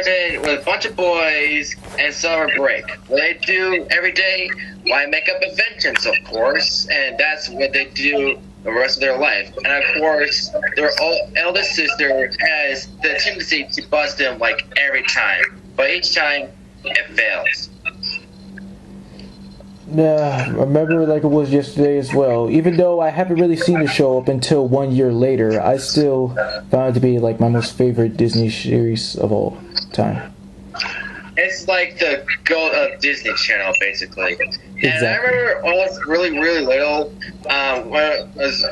started with a bunch of boys and summer break. What they do every day? Why make up inventions, of course, and that's what they do the rest of their life. And of course, their eldest sister has the tendency to bust them like every time, but each time it fails. Yeah, I remember like it was yesterday as well. Even though I haven't really seen the show up until 1 year later, I still found it to be like my most favorite Disney series of all time. It's like the gold of Disney Channel, basically. Exactly. And I remember when I was really, really little, when I was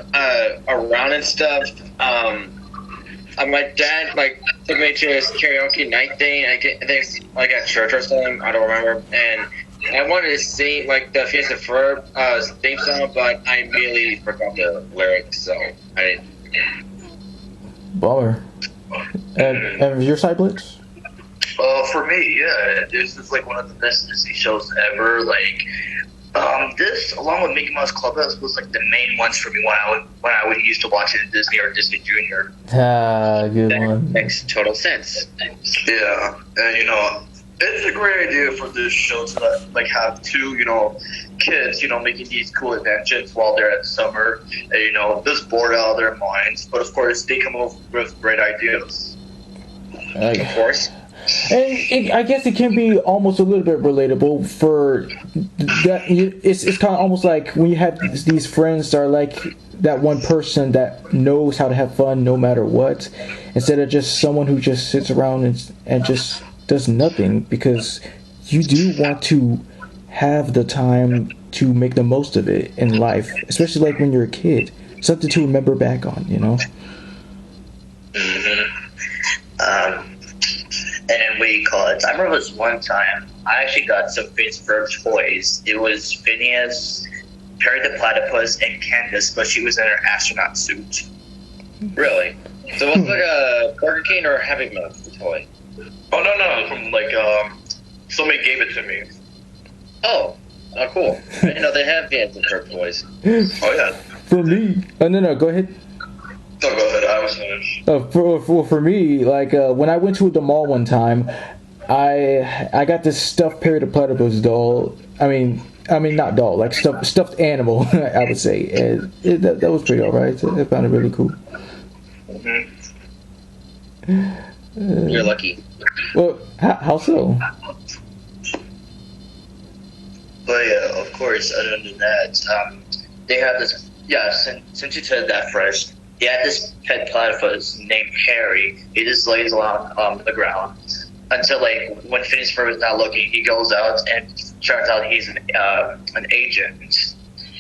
around and stuff, my dad like took me to his karaoke night thing. I think like at church or something. I don't remember. And I wanted to sing like the Phineas and Ferb theme song, but I immediately forgot the lyrics, so I didn't. Bummer. And your side, Blitz? For me, yeah, this is like one of the best Disney shows ever. Like, this along with Mickey Mouse Clubhouse was like the main ones for me when I would used to watch it in Disney or Disney Junior. Ah, good That one. makes total sense. Yeah, and it's a great idea for this show to like have two, kids, making these cool inventions while they're at summer, and just bored out of their minds. But of course, they come up with great ideas. Of course. And I guess it can be almost a little bit relatable for that. It's kind of almost like when you have these friends that are like that one person that knows how to have fun no matter what, instead of just someone who just sits around and just does nothing, because you do want to have the time to make the most of it in life, especially like when you're a kid. Something to remember back on, And then we call it. I remember this one time I actually got some Phineas Ferb toys. It was Phineas, Perry the Platypus, and Candace, but she was in her astronaut suit. Really? So was it like a Burger King or Happy Meal toy? Oh no! From like somebody gave it to me. Oh, cool. I didn't know they have Phineas and Ferb toys. Oh yeah. For me, no, go ahead. No, go ahead. I was finished. For me, like when I went to the mall one time, I got this stuffed Perry the Platypus doll. I mean not doll, like stuffed animal. I would say, and that was pretty alright. I found it really cool. You're lucky. Well, how so? But yeah, of course. Other than that, they have this. Yeah, since you said that first. He had this pet platypus named Harry. He just lays along the ground until, like, when Phineas Ferb is not looking, he goes out and turns out he's an agent.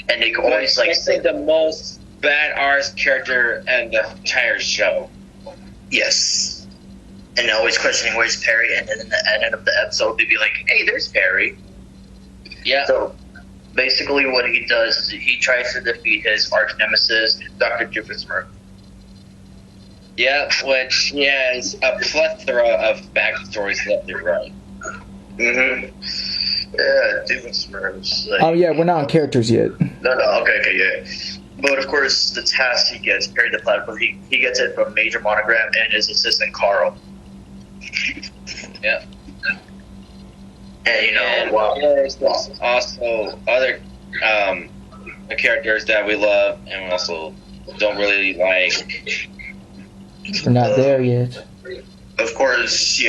And they always like say the most bad arse character in the entire show. Yes. And always questioning where's Perry, and then in the end of the episode they'd be like, "Hey, there's Perry." Yeah. So basically, what he does is he tries to defeat his arch nemesis, Dr. Doofenshmirtz. Yeah, which he has a plethora of backstories left and right. Yeah, Doofenshmirtz. Like, Oh yeah, we're not on characters yet. No, okay, yeah. But of course, the task he gets, Perry the Platypus, he gets it from Major Monogram and his assistant Carl. Yeah. And there's also other characters that we love and we also don't really like. We're not there yet. Of course,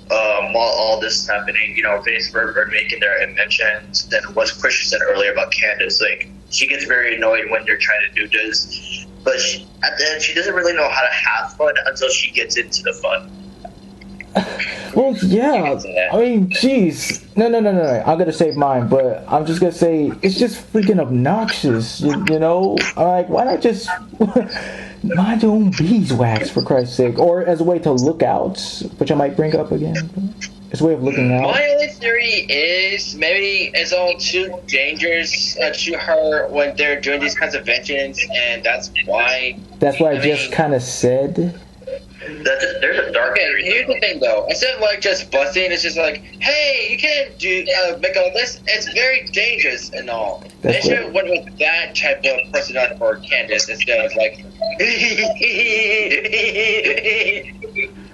while all this is happening, Phineas Ferb are making their inventions. Then what Christian said earlier about Candace, like, she gets very annoyed when they're trying to do this, but at the end, she doesn't really know how to have fun until she gets into the fun. Well, yeah. I mean, jeez. No. I'm gonna save mine, but I'm just gonna say it's just freaking obnoxious. You know, like, why not just mind your own beeswax, for Christ's sake, or as a way to look out, which I might bring up again. It's a way of looking out. My only theory is maybe it's all too dangerous to her when they're doing these kinds of inventions, and that's why. That's what I just kind of said. There's a dark area. Here's the thing, though. Instead of like just busting, it's just like, hey, you can't do make all this. It's very dangerous and all. They should have went with that type of personality for Candace instead of like.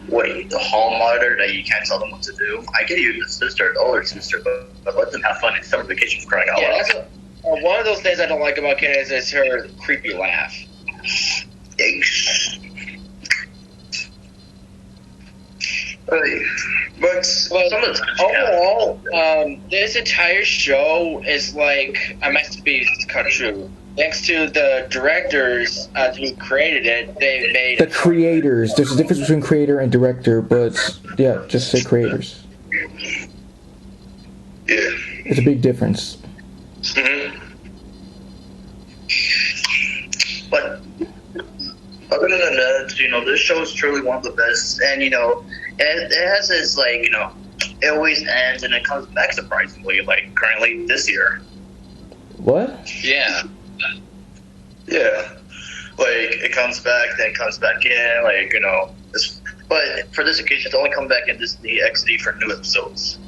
wait, the hall monitor that you can't tell them what to do? I get you the sister, the older sister, but let them have fun in summer vacation for crying out Yeah, loud. that's one of those things I don't like about Candace is her creepy laugh. Yikes. Right. But some of the overall, this entire show is like a masterpiece come true. Thanks to the directors who created it, they made The creators. There's a difference between creator and director, but yeah, just say creators. Yeah. It's a big difference. Mm-hmm. But other than that, this show is truly one of the best, and it has this it always ends and it comes back surprisingly, like currently this year. What? Yeah. Yeah, it comes back, then it comes back in, but for this occasion, it's only come back in Disney XD for new episodes.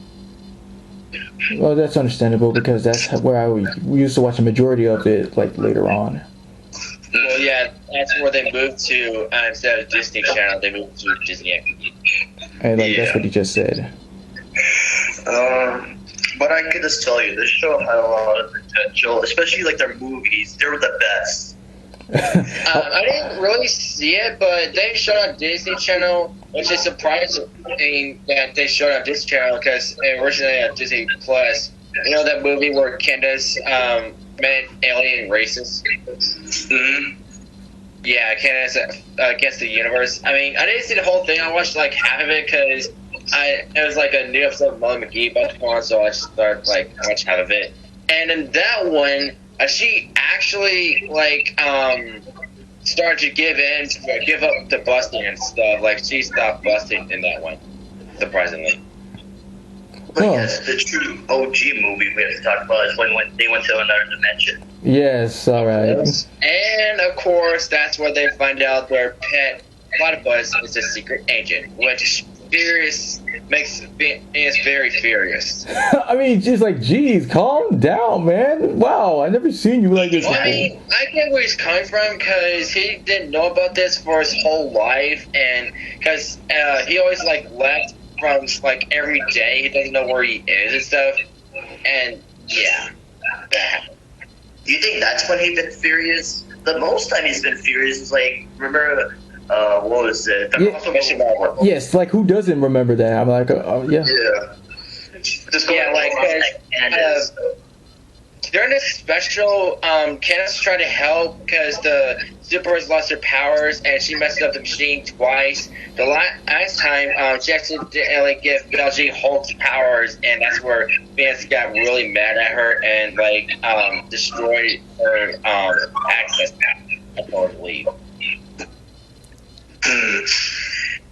Well, that's understandable because that's where we used to watch the majority of it, later on. Well, yeah, that's where they moved to. Instead of Disney Channel, they moved to Disney XD. And that's what he just said. But I could just tell you, this show had a lot of potential, especially their movies. They were the best. I didn't really see it, but they showed on Disney Channel, which is surprising that they showed on Disney Channel because originally on Disney Plus, that movie where Candace met alien races. Mm-hmm. Yeah, Candace Against the Universe. I mean, I didn't see the whole thing. I watched half of it because it was a new episode of Molly McGee about to come on, so I just started I watched half of it. And in that one, she actually started to give up to busting and stuff. She stopped busting in that one, surprisingly. But yes, the true OG movie we have to talk about is when they went to another dimension. Yes, all right. And of course, that's where they find out their pet platypus is a secret agent, which makes Phineas very furious. I mean, just geez, calm down, man. Wow, I never seen you like this before. I mean, I get where he's coming from because he didn't know about this for his whole life, and because he always left from every day. He doesn't know where he is and stuff, and yeah, that happened. Do you think that's when he's been furious? The most time he's been furious is remember. What was it? Yes, who doesn't remember that? I'm yeah. Yeah. During this special, Candace tried to help because the Superboys lost their powers and she messed up the machine twice. The last time, she accidentally gave Belgie Hulk's powers, and that's where Phineas got really mad at her and destroyed her access path, I believe.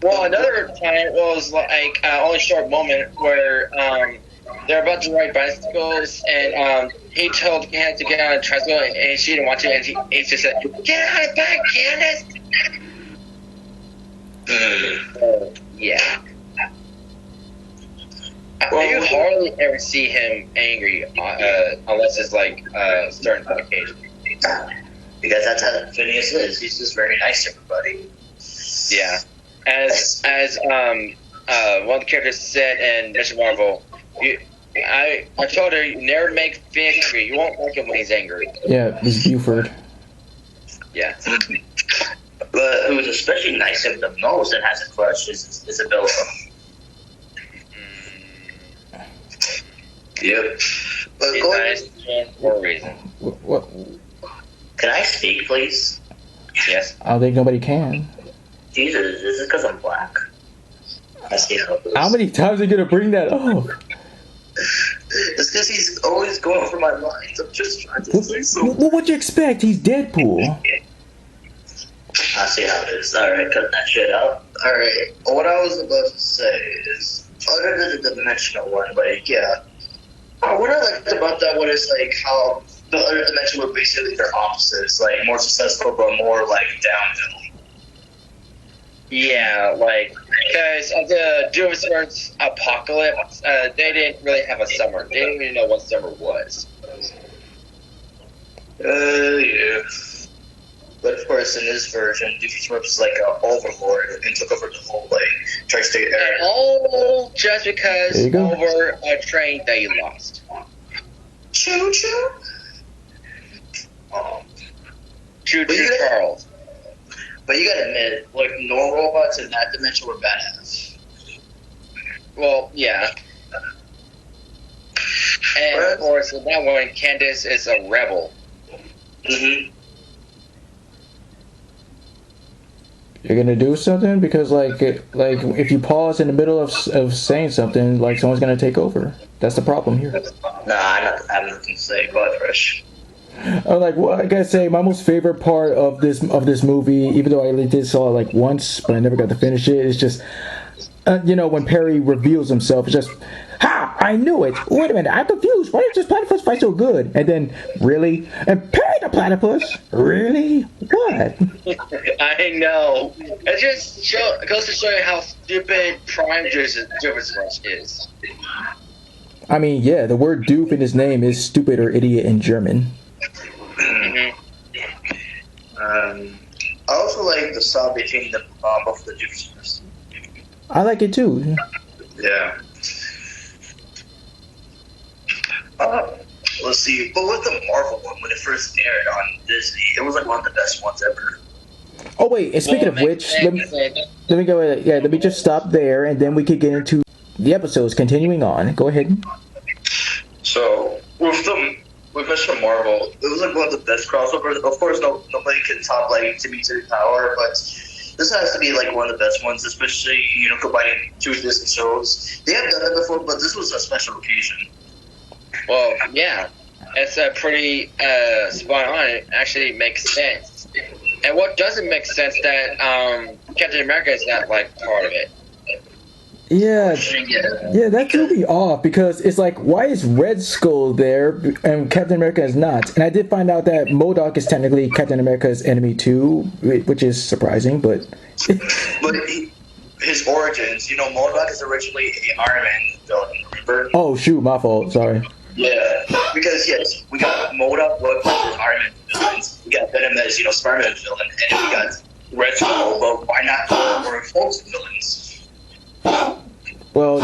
Well, another time was only a short moment where they're about to ride bicycles, and he told Candace to get on a tricycle, and she didn't want to, and he just said, "Get on it back, Candace!" Yeah. You hardly ever see him angry unless it's certain occasion. Because that's how Phineas is. He's just very nice to everybody. Yeah. As one of the characters said in Mission Marvel, I told her, you never make Phineas angry. You won't like him when he's angry. Yeah, Miss Buford. Yeah. But who's especially nice to him the most and has a crush is Isabella. Yep. But She's nice for a reason. What? Can I speak, please? Yes. I don't think nobody can. Jesus, is this because I'm black? I see how it is. How many times are you gonna bring that up? It's because he's always going for my lines. I'm just trying to say something. Well, what'd you expect? He's Deadpool. I see how it is. Alright, cut that shit out. Alright, what I was about to say is, other than the dimensional one, yeah. What I liked about that one is, how the other dimension were basically their opposites. More successful, but more, downhill. Yeah, because of the Doomsday apocalypse, they didn't really have a summer. They didn't even know what summer was. Yeah. But of course, in this version, Doomsday was an overlord and took over the whole Tri-State And Area. all just because There you go. over a train that you lost. Choo choo. Choo But choo you gotta- Charles. But you gotta admit, like, no robots in that dimension were badass. Well, yeah. And of course, in that one, Candace is a rebel. Mm-hmm. You're gonna do something because like if you pause in the middle of saying something, like someone's gonna take over. That's the problem here. Nah, I have nothing to say. Go ahead, Fresh. I'm like, well, I gotta say, my most favorite part of this movie, even though I only did saw it like once, but I never got to finish it, is just, when Perry reveals himself, it's just, ha! I knew it. Wait a minute, I'm confused. Why did this platypus fight so good? And then, really? And Perry the platypus? Really? What? I know. It just goes to show you how stupid Prime Joseph is. I mean, yeah, the word "doof" in his name is stupid or idiot in German. Mm-hmm. I also like the song between the both of the Jupiters. I like it too. Yeah. Let's see. But with the Marvel one, when it first aired on Disney, it was like one of the best ones ever. Oh wait, and speaking of which, let me go. Yeah, let me just stop there, and then we could get into the episodes. Continuing on, go ahead. So with Mr. Marvel, it was like one of the best crossovers. Of course, nobody can top like Timmy to the Power, but this has to be like one of the best ones, especially combining two Disney shows. They have done it before, but this was a special occasion. Well, yeah, it's a pretty spot on. It actually makes sense. And what doesn't make sense that Captain America is not like part of it. Yeah, that threw me off because it's like, why is Red Skull there and Captain America is not? And I did find out that MODOK is technically Captain America's enemy too, which is surprising, but... But his origins, MODOK is originally an Iron Man villain, remember? Oh, shoot, my fault, sorry. Yeah, because yes, we got MODOK, what was Iron Man villains, we got Venom as, Spider-Man villain, and then we got Red Skull, but why not more folks villains? Well,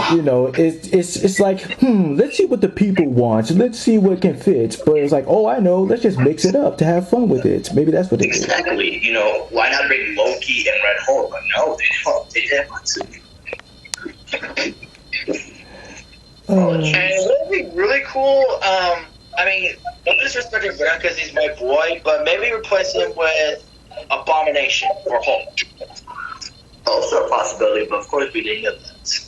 it's like, let's see what the people want. Let's see what can fit. But it's like, oh, I know, let's just mix it up to have fun with it. Maybe that's what it is. Exactly. Why not bring Loki and Red Hulk? But no, they didn't want to. And it would be really cool. I mean, no disrespect to Venom because he's my boy, but maybe replace him with Abomination or Hulk. Also a possibility, but of course we didn't get that.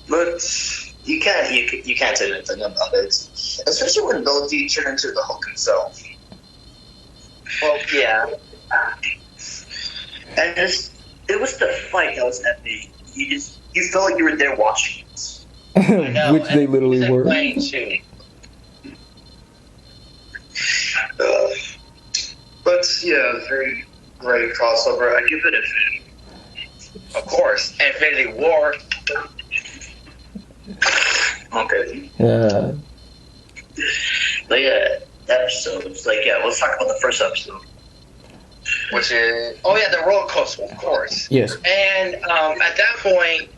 But you can't say anything about it, especially when Loki turned into the Hulk himself. Well, yeah. And it was the fight that was epic. You felt like you were there watching it. I know, Which they literally he's were. playing too. But yeah, very great crossover. I give it a fin. Of course, Infinity War. Okay. Yeah. But yeah, episodes. Let's talk about the first episode. Which is the roller coaster, of course. Yes. And at that point,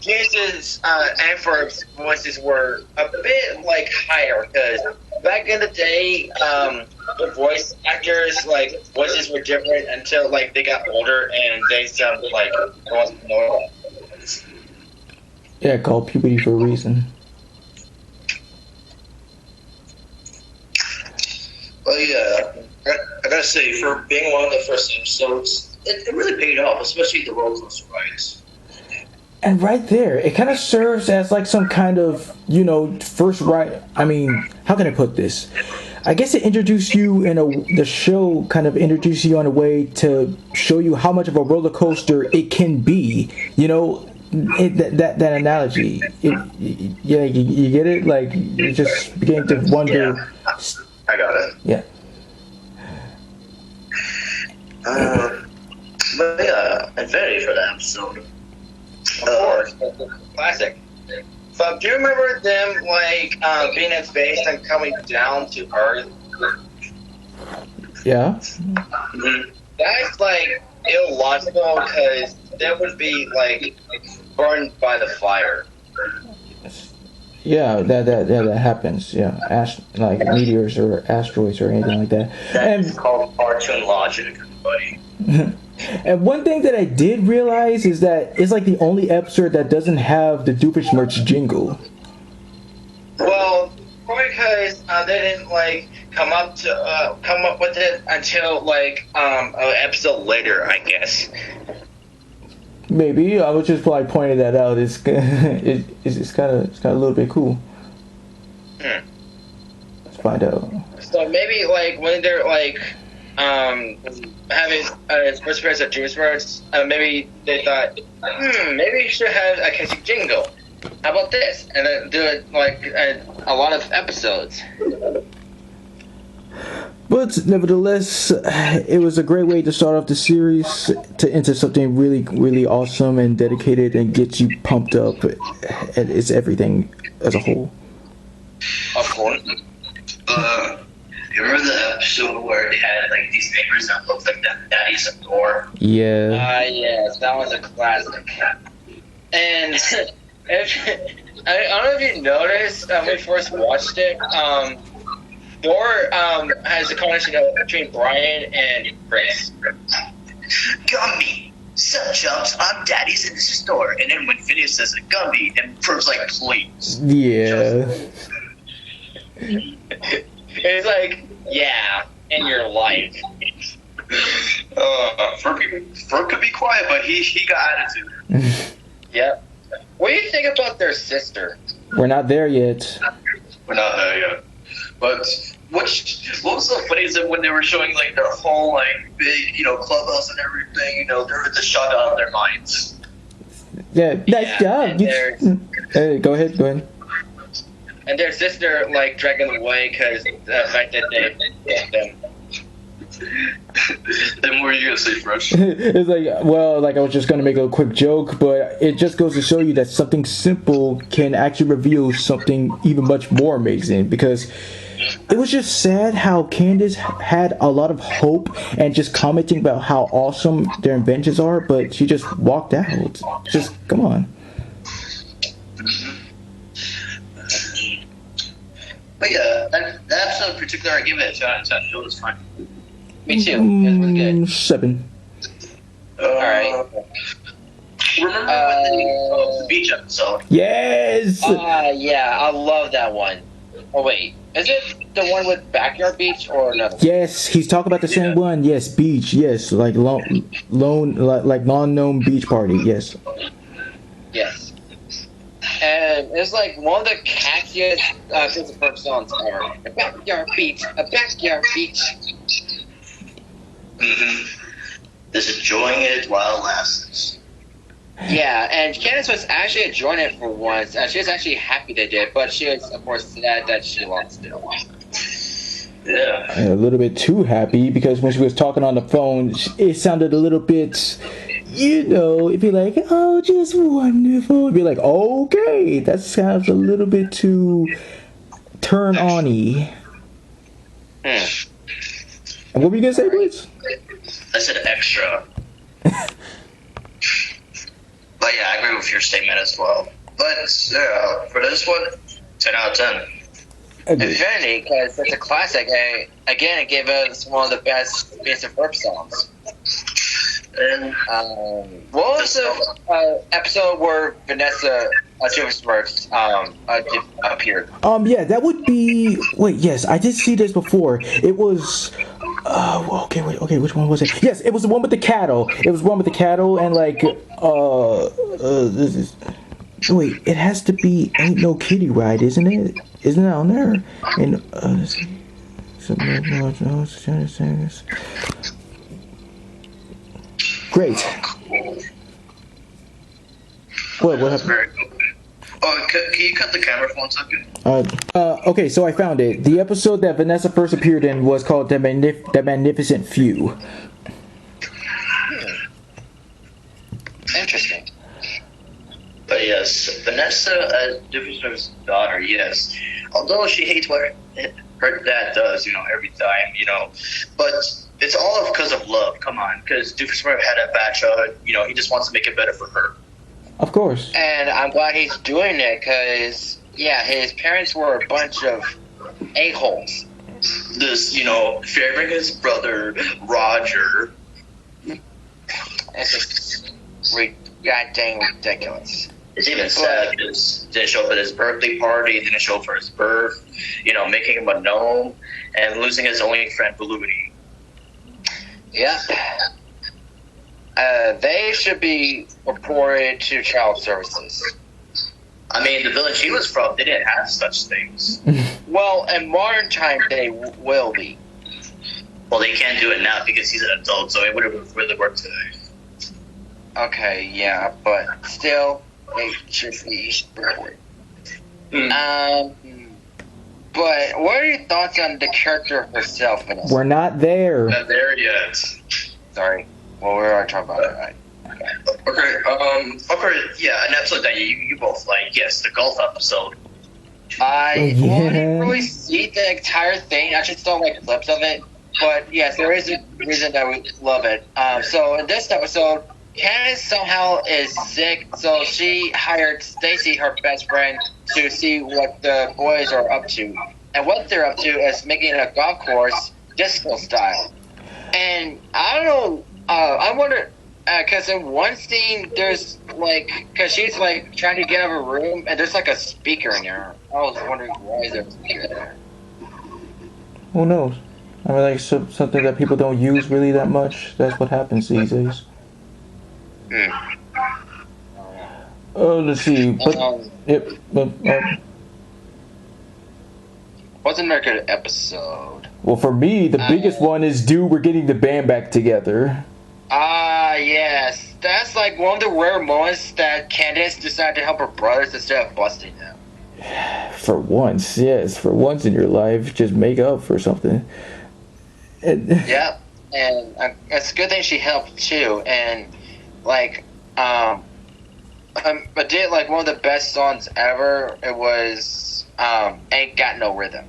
Phineas and Ferb's voices were a bit higher because back in the day, the voice actors voices were different until they got older and they sounded like it wasn't normal. Yeah, called puberty for a reason. Well, yeah, I gotta say, for being one of the first episodes, it really paid off, especially the roller coaster rides. And right there, it kind of serves as some kind of, first ride. I mean, how can I put this? I guess it introduced you the show kind of introduced you on a way to show you how much of a roller coaster it can be. That analogy. You get it? You're just beginning to wonder. Yeah, I got it. Yeah. But yeah, I'm ready for that episode. Of course, classic. But do you remember them being in space and coming down to Earth? Yeah. Mm-hmm. That's illogical because that would be like burned by the fire. Yeah, that happens. Yeah, like meteors or asteroids or anything like that. That's called cartoon logic, buddy. And one thing that I did realize is that it's like the only episode that doesn't have the Doofenshmirtz jingle. Well, because they didn't like come up with it until like an episode later, I guess. Maybe I was just probably pointing that out. It's kind of a little bit cool. Let's find out. So maybe like when they're like having first appearance of Doofenshmirtz, maybe they thought, maybe you should have a catchy jingle. How about this? And then do it like a lot of episodes. But nevertheless, it was a great way to start off the series into something really, really awesome and dedicated and gets you pumped up. And it's everything as a whole. Of course. You remember the episode where they had like these neighbors that looked like that Daddy's door? Yeah. Yes, that was a classic. And I don't know if you noticed when we first watched it, Thor has a conversation between Brian and Chris. Gumby, sell jumps on Daddy's in the store. And then when Phineas says Gumby, then Ferb's like, please. Yeah. It's like, yeah, in your life. Ferb could be quiet, but he got attitude. Yep. What do you think about their sister? We're not there yet. We're not there yet. But what was so funny is that when they were showing like their whole like big, clubhouse and everything, they were just shut out of their minds. Yeah, nice job. Hey, go ahead. And their sister like dragging them away because the fact that they hit them. Then what were you gonna say, Fresh? It's like I was just gonna make a quick joke, but it just goes to show you that something simple can actually reveal something even much more amazing. Because it was just sad how Candace had a lot of hope and just commenting about how awesome their inventions are, but she just walked out. Just come on. But yeah, that episode in particular, I give it a shot. It was fun. Me too. It was good. 7. Alright. Remember when the beach episode? Yes! Yeah, I love that one. Oh wait, is it the one with backyard beach or another? Yes, he's talking about the same one. Yes, beach. Yes, like non-known beach party. Yes. Yes. And it's like one of the catchiest Ferb songs ever. A backyard beach, a backyard beach. Just enjoying it while it lasts. Yeah, and Candace was actually enjoying it for once. She was actually happy they did, but she was, of course, sad that she lost it. Yeah. And a little bit too happy because when she was talking on the phone, it sounded a little bit, it'd be like, oh, just wonderful. It'd be like, okay, that sounds a little bit too turn-on-y. And what were you going to say, Blitz? I said extra. But yeah, I agree with your statement as well. But for this one, 10 out of 10. Infinity, because it's a classic. Again, it gave us one of the best basic Ferb songs. And what was the episode where Vanessa Doofenshmirtz appeared? Yeah, that would be. Wait, yes, I did see this before. It was. Okay, which one was it? Yes, it was the one with the cattle. It was one with the cattle and like. This is. Wait, it has to be Ain't No Kitty Ride, isn't it? Isn't it on there? And let's see. Great. What happened? Very cool. Oh, can you cut the camera for 1 second? Okay, so I found it. The episode that Vanessa first appeared in was called The Magnificent Few. Interesting. But yes, Vanessa as Doofenshmirtz's daughter, yes. Although she hates what her dad does, every time, but it's all because of love. Come on, because Doofenshmirtz had a bad childhood. He just wants to make it better for her. Of course. And I'm glad he's doing it because, his parents were a bunch of a-holes. This, favoring his brother Roger. It's just goddamn ridiculous. It's even sad because didn't show up at his birthday party, didn't show up for his birth, making him a gnome, and losing his only friend, Balloony. Yeah. They should be reported to child services. I mean, the village he was from, they didn't have such things. Well, in modern time, they will be. Well, they can't do it now because he's an adult, so it would have really worked today. Okay, yeah, but still, they should be reported. But what are your thoughts on the character herself, Vanessa? We're not there. Not there yet. Sorry. Well, we are talking about it, right? Okay, yeah, an episode that you both like. Yes, the golf episode. I didn't really see the entire thing. I just saw clips of it. But yes, there is a reason that we love it. So in this episode, Candace somehow is sick, so she hired Stacy, her best friend, to see what the boys are up to. And what they're up to is making a golf course disco style. And I don't know, I wonder, because in one scene, there's because she's trying to get out of her room, and there's a speaker in there. I was wondering why is there a speaker there? Who knows? I mean, something that people don't use really that much. That's what happens these days. Let's see. Wasn't a good episode. Well, for me, the biggest one is, dude, we're getting the band back together. Yes. That's one of the rare moments that Candace decided to help her brothers instead of busting them. For once, yes. For once in your life, just make up for something. Yeah. And it's a good thing she helped, too. And, I did one of the best songs ever. It was Ain't Got No Rhythm.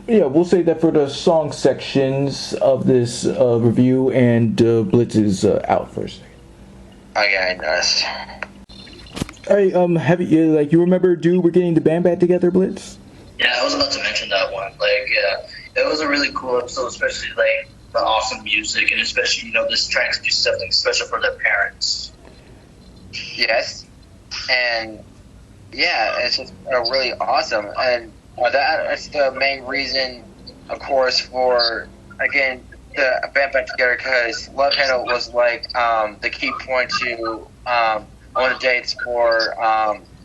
Yeah, we'll say that for the song sections of this review, and Blitz is out for a second. Okay, nice. Alright, have you you remember, dude, we're getting the band back together, Blitz? Yeah, I was about to mention that one. It was a really cool episode, especially the awesome music, and especially this trying to do something special for their parents. Yes, and yeah, it's just really awesome, and that's the main reason, of course, for again the band back together, because Love Handle was the key point to on the dates for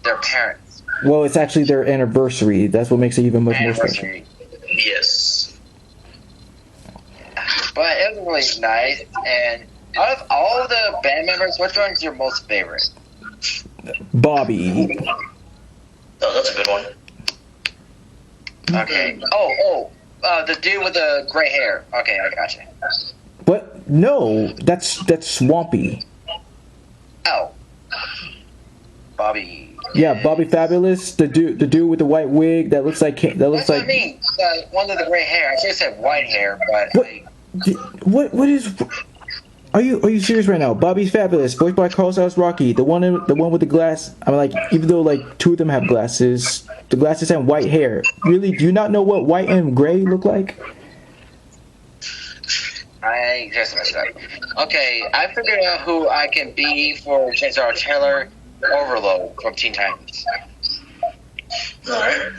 their parents. Well, it's actually their anniversary. That's what makes it even much more special. Yes. But it was really nice, and out of all the band members, which one's your most favorite? Bobby. Oh, that's a good one. Okay. The dude with the gray hair. Okay, I got you. What? No, that's Swampy. Oh. Bobby. Yeah, Bobby Fabulous, the dude with the white wig that looks like That's what I mean. The one with the gray hair. I should have said white hair, but What is? Are you serious right now? Bobby's Fabulous, voiced by Carl Sass Rocky, the one with the glass. I'm even though two of them have glasses, the glasses and white hair. Really, do you not know what white and gray look like? I just messed up. Okay, I figured out who I can be for Chainsaw Taylor, Overload from Teen Titans. Alright.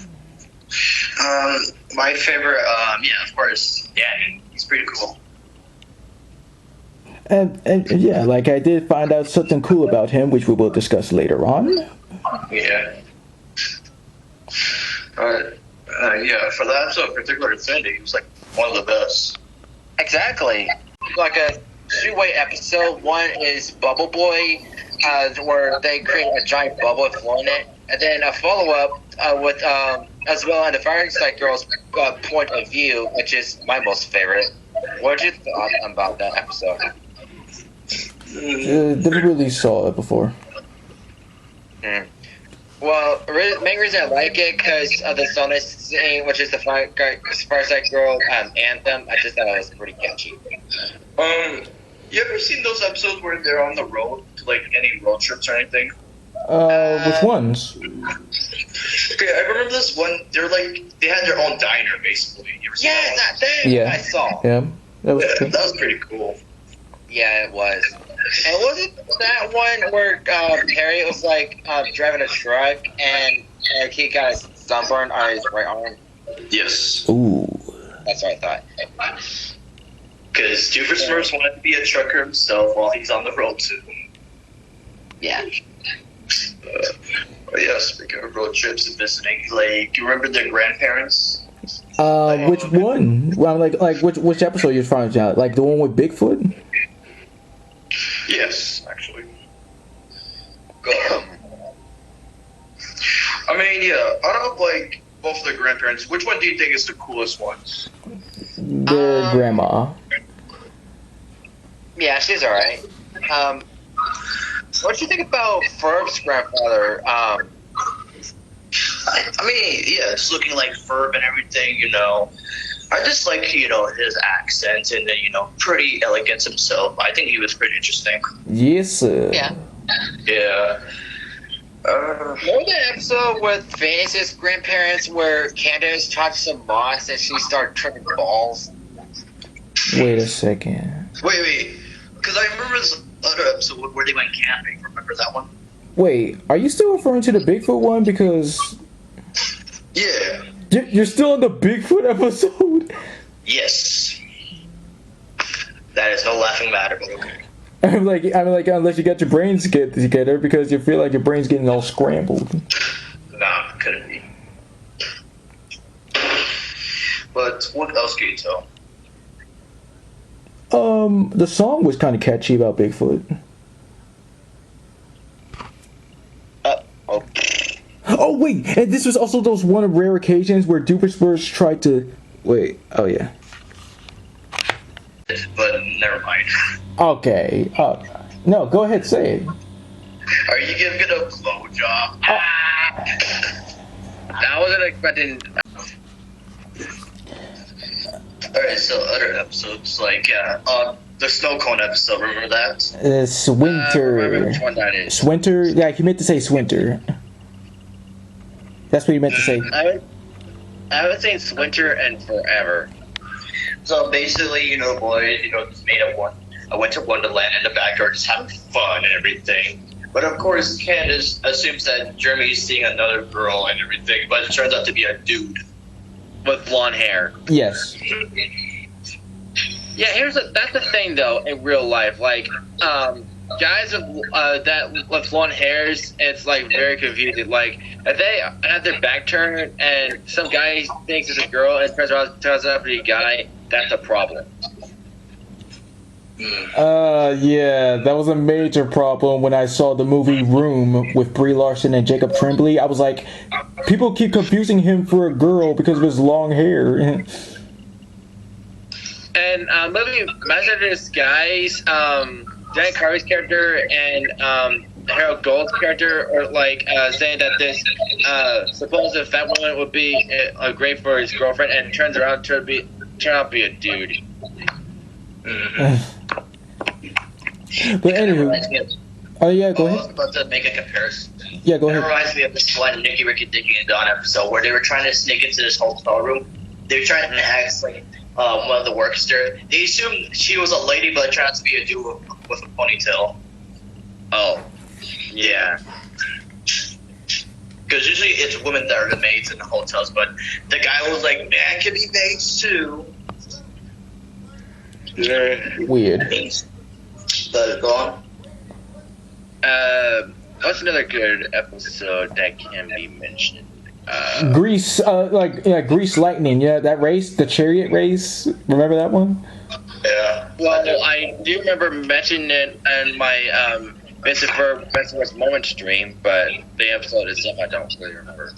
My favorite, of course, Danny. He's pretty cool. And yeah, I did find out something cool about him, which we will discuss later on. Yeah. For that episode, particularly Cindy, he was one of the best. Exactly. A two-way episode. One is Bubble Boy, where they create a giant bubble with flow in it, and then a follow-up with as well on the Fireside Girls' point of view, which is my most favorite. What did you thought about that episode? Never really saw it before. Well, main reason I like it because of the Sonus scene, which is the Fireside Girl anthem. I just thought it was pretty catchy. You ever seen those episodes where they're on the road to like any road trips or anything? Which ones? Okay, I remember this one. They had their own diner basically. You ever seen Yeah, that that thing Yeah. I saw. Yeah, that was cool. that was pretty cool. Yeah, it was. And was it that one where Harry was like driving a truck and he got a sunburn on his right arm? Yes. Ooh. That's what I thought. Because Doofer Smurfs wanted to be a trucker himself while he's on the road too. Yeah. But yeah, speaking of road trips and visiting, like, you remember their grandparents? Which one? Well, like which episode you're trying to like the one with Bigfoot? Yes, actually. I mean, yeah, out of like both of their grandparents, which one do you think is the coolest one? Their grandma. Yeah, she's alright. What do you think about Ferb's grandfather? I mean, yeah, just looking like Ferb and everything, you know. I just like, you know, his accent and then, you know, pretty elegant himself. I think he was pretty interesting. Yes, sir. Yeah. Yeah. Remember the episode with Phineas' grandparents where Candace touched some moss and she started tripping balls? Wait a second. Wait. Because I remember this other episode where they went camping. Remember that one? Wait, are you still referring to the Bigfoot one? Because Yeah. you're still on the Bigfoot episode. Yes. That is no laughing matter, but okay. I'm like, unless you got your brains together because you feel like your brain's getting all scrambled. Nah, couldn't be. But what else can you tell? The song was kind of catchy about Bigfoot. Oh. Oh wait, and this was also those one of rare occasions where Duper Spurs tried to wait. Oh yeah. But never mind. Okay. No, go ahead, say it. Are you giving it a blowjob? I wasn't expecting. Alright, so other episodes, like, the snow cone episode, remember that? Swinter. Which one that is? Swinter. Yeah, you meant to say Swinter. That's what you meant to say. I haven't seen Swinter in forever. So basically, you know, boys, you know, just made up one. I went to Wonderland in the backyard, just having fun and everything. But of course, Candace assumes that Jeremy's seeing another girl and everything, but it turns out to be a dude. With blonde hair. Yes. Yeah, that's the thing though in real life. Like, guys with blonde hairs, it's like very confusing. Like, if they have their back turned and some guy thinks it's a girl and turns out to be a guy, that's a problem. Yeah, that was a major problem when I saw the movie Room with Brie Larson and Jacob Tremblay. I was like, people keep confusing him for a girl because of his long hair. And movie Master of Disguise, Dan Carvey's character and Harold Gold's character are like saying that this supposed fat woman would be great for his girlfriend, and turns around to turn out to be a dude. But anywho, oh yeah, go I was ahead. about to make a comparison. Yeah, go It ahead. reminds me of this one Nicky, Ricky, Dicky, and Don episode where they were trying to sneak into this hotel room. They were trying to ask like one of the workers there. They assumed she was a lady, but it turned out to be a dude with a ponytail. Oh, yeah. Because usually it's women that are the maids in the hotels, but the guy was like, "Man can be maids too." Weird. But go on. What's another good episode that can be mentioned? Grease, Grease Lightning. Yeah, that race, the chariot race. Remember that one? Yeah. Well, I do remember mentioning it in my Vincent Ferb Moment stream, but the episode itself I don't really remember.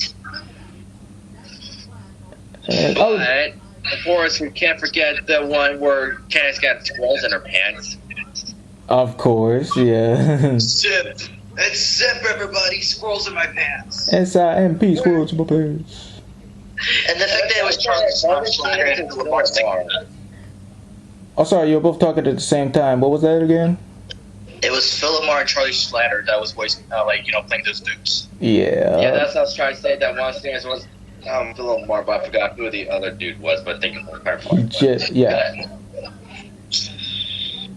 Oh, But, of course, we can't forget the one where Candace got squirrels in her pants. of course, yeah. Sip. It's zip, everybody. Squirrels in my pants. S-I-M-P, squirrels in my pants. And the fact that it was Charles Slatter and Lamar singing that. Oh, sorry, you were both talking at the same time. What was that again? It was Phil Lamar and Charlie Slatter that was voicing, playing those dudes. Yeah. Yeah, that's what I was trying to say. That one singer was Philip Moore, but I forgot who the other dude was. But I think it was Firefly. Yeah.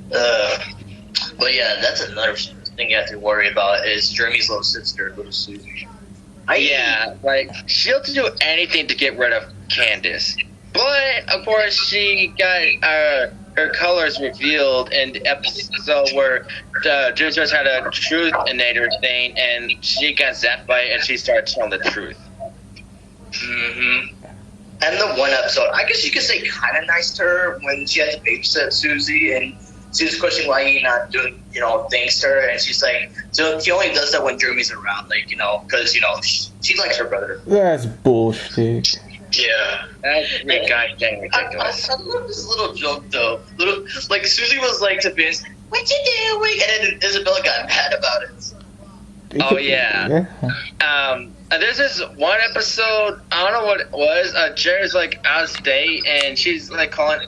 But yeah, that's another thing you have to worry about is Jeremy's little sister, little Susie. Yeah, like she'll do anything to get rid of Candace, but of course she got her colors revealed in the episode where the Juicers had a truth innator thing, and she got zapped by it, and she started telling the truth. Mm-hmm. And the one episode, I guess you could say kind of nice to her when she had to babysit Susie, and she was questioning why he's not doing, things to her, and she's like, so he only does that when Jeremy's around, like, because, she likes her brother. That's bullshit. Yeah. That's goddamn ridiculous. I love this little joke, though. Susie was like to Vince, what you doing? And then Isabella got mad about it. Oh, yeah. There's this one episode, I don't know what it was, Jerry's like out of state, and she's like calling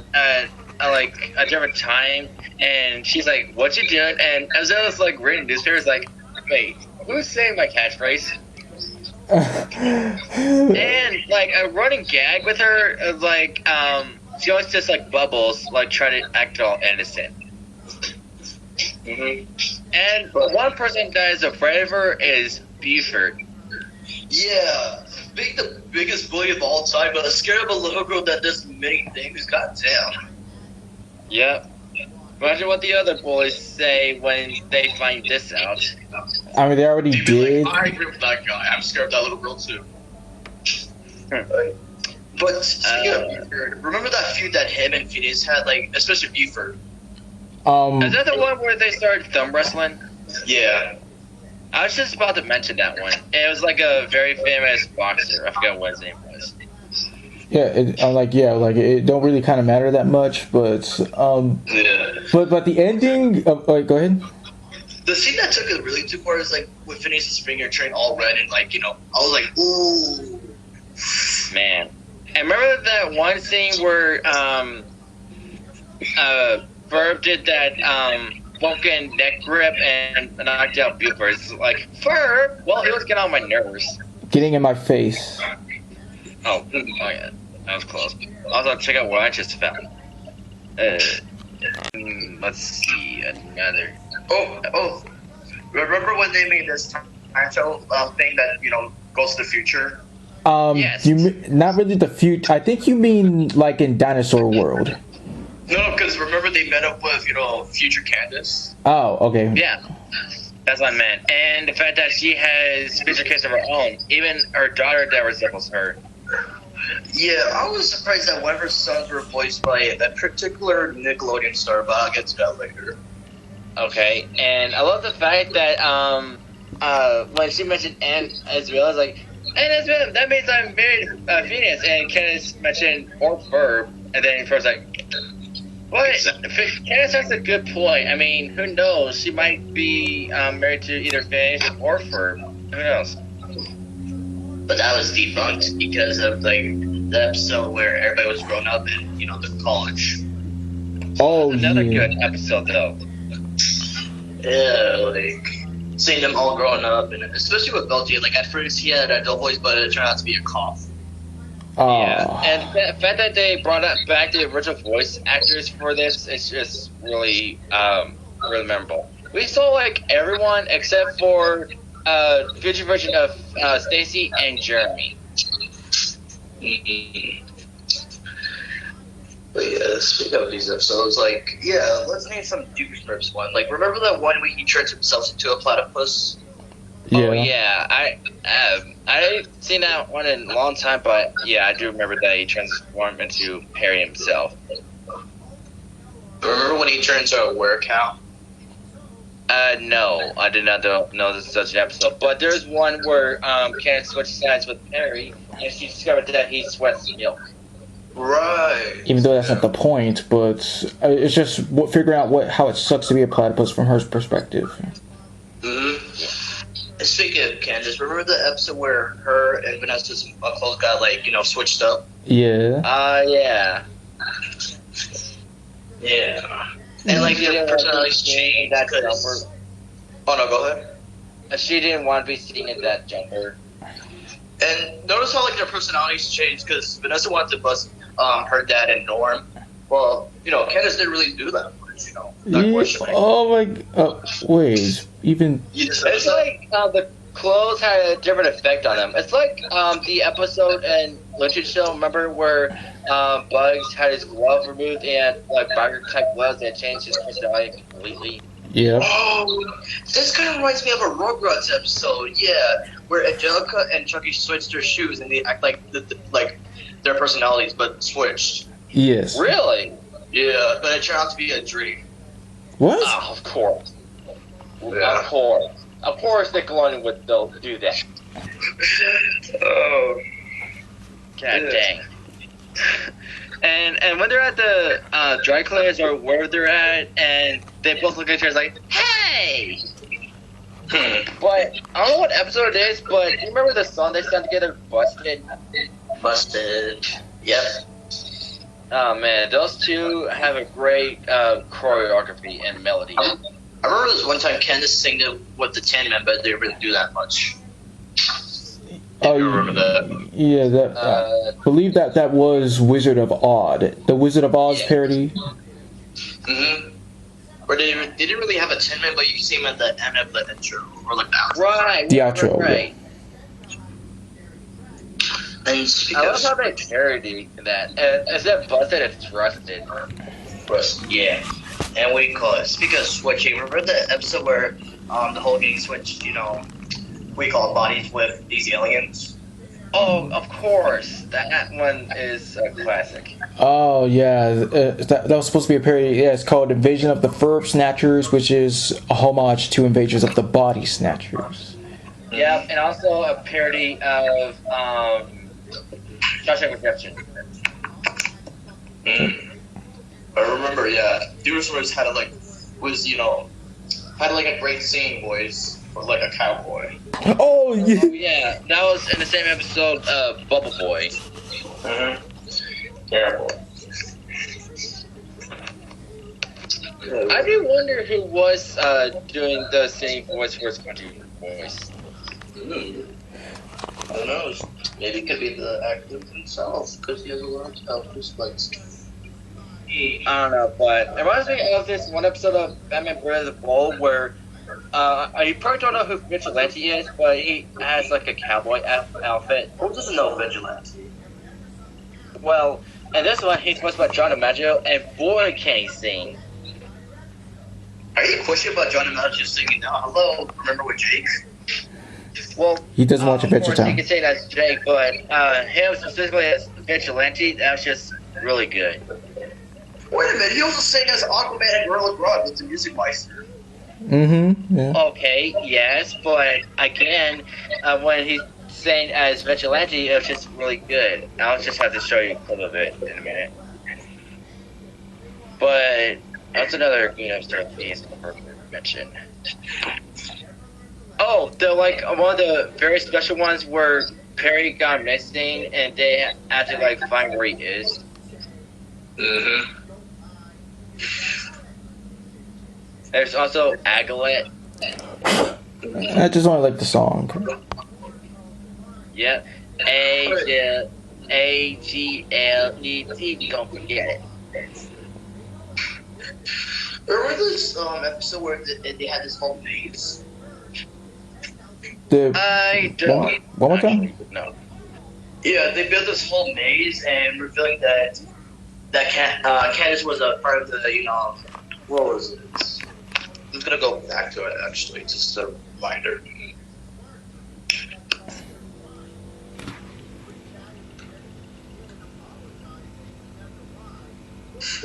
like a different time, and she's like, what you doing? And Isabella's like reading newspapers like, wait, who's saying my catchphrase? And like a running gag with her is like, she always just like bubbles, like trying to act all innocent. Mm-hmm. And one person that is afraid of her is Buford. Yeah, the biggest bully of all time, but scared of a little girl that does many things. Goddamn. Yep. Imagine what the other bullies say when they find this out. I mean, they already did. Like, I agree with that guy. I'm scared of that little girl too. But speaking of Buford, remember that feud that him and Phineas had, like, especially Buford? Is that the one where they started thumb wrestling? Yeah. I was just about to mention that one. It was like a very famous boxer. I forgot what his name was. Yeah, it don't really kind of matter that much, but but the ending. Go ahead. The scene that took it really too far is like with Phineas' finger turning all red and I was like, ooh, man. And remember that one scene where Ferb did that Vulcan neck grip and knocked out Buford. It's like, Ferb! Well, he was getting on my nerves. Getting in my face. Oh yeah. That was close. Also, check out what I just found. Let's see, another. Oh. Remember when they made this time travel thing that, goes to the future? Yes. Not really the future. I think you mean like in Dinosaur World. No, because remember they met up with, future Candace? Oh, okay. Yeah. That's what I meant. And the fact that she has future kids of her own. Even her daughter that resembles her. Yeah, I was surprised that one of her sons were voiced by that particular Nickelodeon star, but I'll get to that later. Okay, and I love the fact that when she mentioned Aunt Israel, I was like, Aunt Israel, that means I'm married Phineas, and Candace mentioned or Ferb, and then Ferb's like, what? Candace has a good point. I mean, who knows? She might be married to either Phineas or Ferb. Who knows? But that was debunked because of the episode where everybody was grown up in, the college. Oh, another good episode though. Yeah, seeing them all growing up, and especially with Belgium. Like at first he had a dull voice, but it turned out to be a cough. Oh. Yeah, and the fact that they brought back the original voice actors for this, it's just really, really memorable. We saw like everyone except for future version of Stacy and Jeremy. Mm-hmm. But yeah, speaking of these episodes, let's name some Duke's first one. Like, remember that one where he turns himself into a platypus? Yeah. Oh yeah, I haven't seen that one in a long time, but yeah, I do remember that he transformed into Harry himself. Remember when he turned into a werecow? No, I did not know this is such an episode. But there's one where Candace switched sides with Harry, and she discovered that he sweats milk. Right. Even though that's not the point, but it's just figuring out how it sucks to be a platypus from her perspective. Mm-hmm. Speaking of Candace, remember the episode where her and Vanessa's clothes got switched up? Yeah. Yeah. Yeah. And their personalities changed. Oh no, go ahead. She didn't want to be seen in that jumper. And notice how their personalities changed because Vanessa wanted to bust her dad and Norm. Well, Candace didn't really do that much, unfortunately. Oh my. Wait. Even. It's like the clothes had a different effect on them. It's like the episode in Literature Show. Remember where Bugs had his glove removed and biker type gloves and changed his personality completely. Yeah. Oh, this kind of reminds me of a Rugrats episode. Yeah, where Angelica and Chucky switched their shoes and they act like their personalities, but switched. Yes. Really? Yeah, but it turned out to be a dream. What? Oh, of course. Yeah. Of course Nickelodeon would do that. Oh. God dang. And when they're at the dry cleaners or wherever they're at, and they both look at each other like, hey! But, I don't know what episode it is, but you remember the song they sang together, Busted? Busted. Yep. Oh man, those two have a great choreography and melody. I remember this one time Candace sang it with the Tin Men, but they didn't really do that much. Oh, you remember that? Yeah, that. I believe that was Wizard of Oz. The Wizard of Oz parody. Mm-hmm. Or they didn't really have a Tin Man, but you see him at the end of the intro, or the outro. Right. The outro, right. And speaking I love how they parody that. Instead of Busted, it's Trusted. Yeah. And what do you call it? Speaking of switching, remember the episode where the whole gang switched, what do you call it, bodies with these aliens? Oh, of course. That one is a classic. Oh yeah, that was supposed to be a parody. Yeah, it's called Invasion of the Ferb Snatchers, which is a homage to Invaders of the Body Snatchers. Yeah, and also a parody of Shawshank Redemption. I remember, yeah. Dinosaurs had a great singing voice for like a cowboy. Oh yeah. Oh, yeah, that was in the same episode of Bubble Boy. Mm-hmm. Terrible. I do wonder who was doing the singing voice for his country voice. Who knows? Maybe it could be the actor himself, because he has a lot of dislikes. I don't know, but it reminds me of this one episode of Batman Brother the Bold where you probably don't know who Vigilante is, but he has like a cowboy outfit. Who doesn't know Vigilante? Well, and this one he's supposed to be John DiMaggio, and boy can he sing. Are you questioning about John DiMaggio singing now? Hello, remember with Jake? Well, He doesn't watch Adventure of course, you Time. can say that's Jake, but him specifically as Vigilante, that was just really good. Wait a minute, he also sang as Aquaman and Gorilla Grodd with the Music Meister. Mm-hmm. Yeah. Okay, yes, but again, when he's saying as Vigilante, it was just really good. I'll just have to show you a clip of it in a minute. But that's another good episode of Phineas mention. Oh, one of the very special ones where Perry got missing and they had to find where he is. Mm-hmm. There's also Aglet. I just only like the song. Yep. A-G-L-E-T. Don't forget it. Remember this episode where they had this whole maze? I don't. One more time? No. Yeah, they built this whole maze and revealing that Candace was a part of the, what was it? I'm gonna go back to it actually, just a reminder.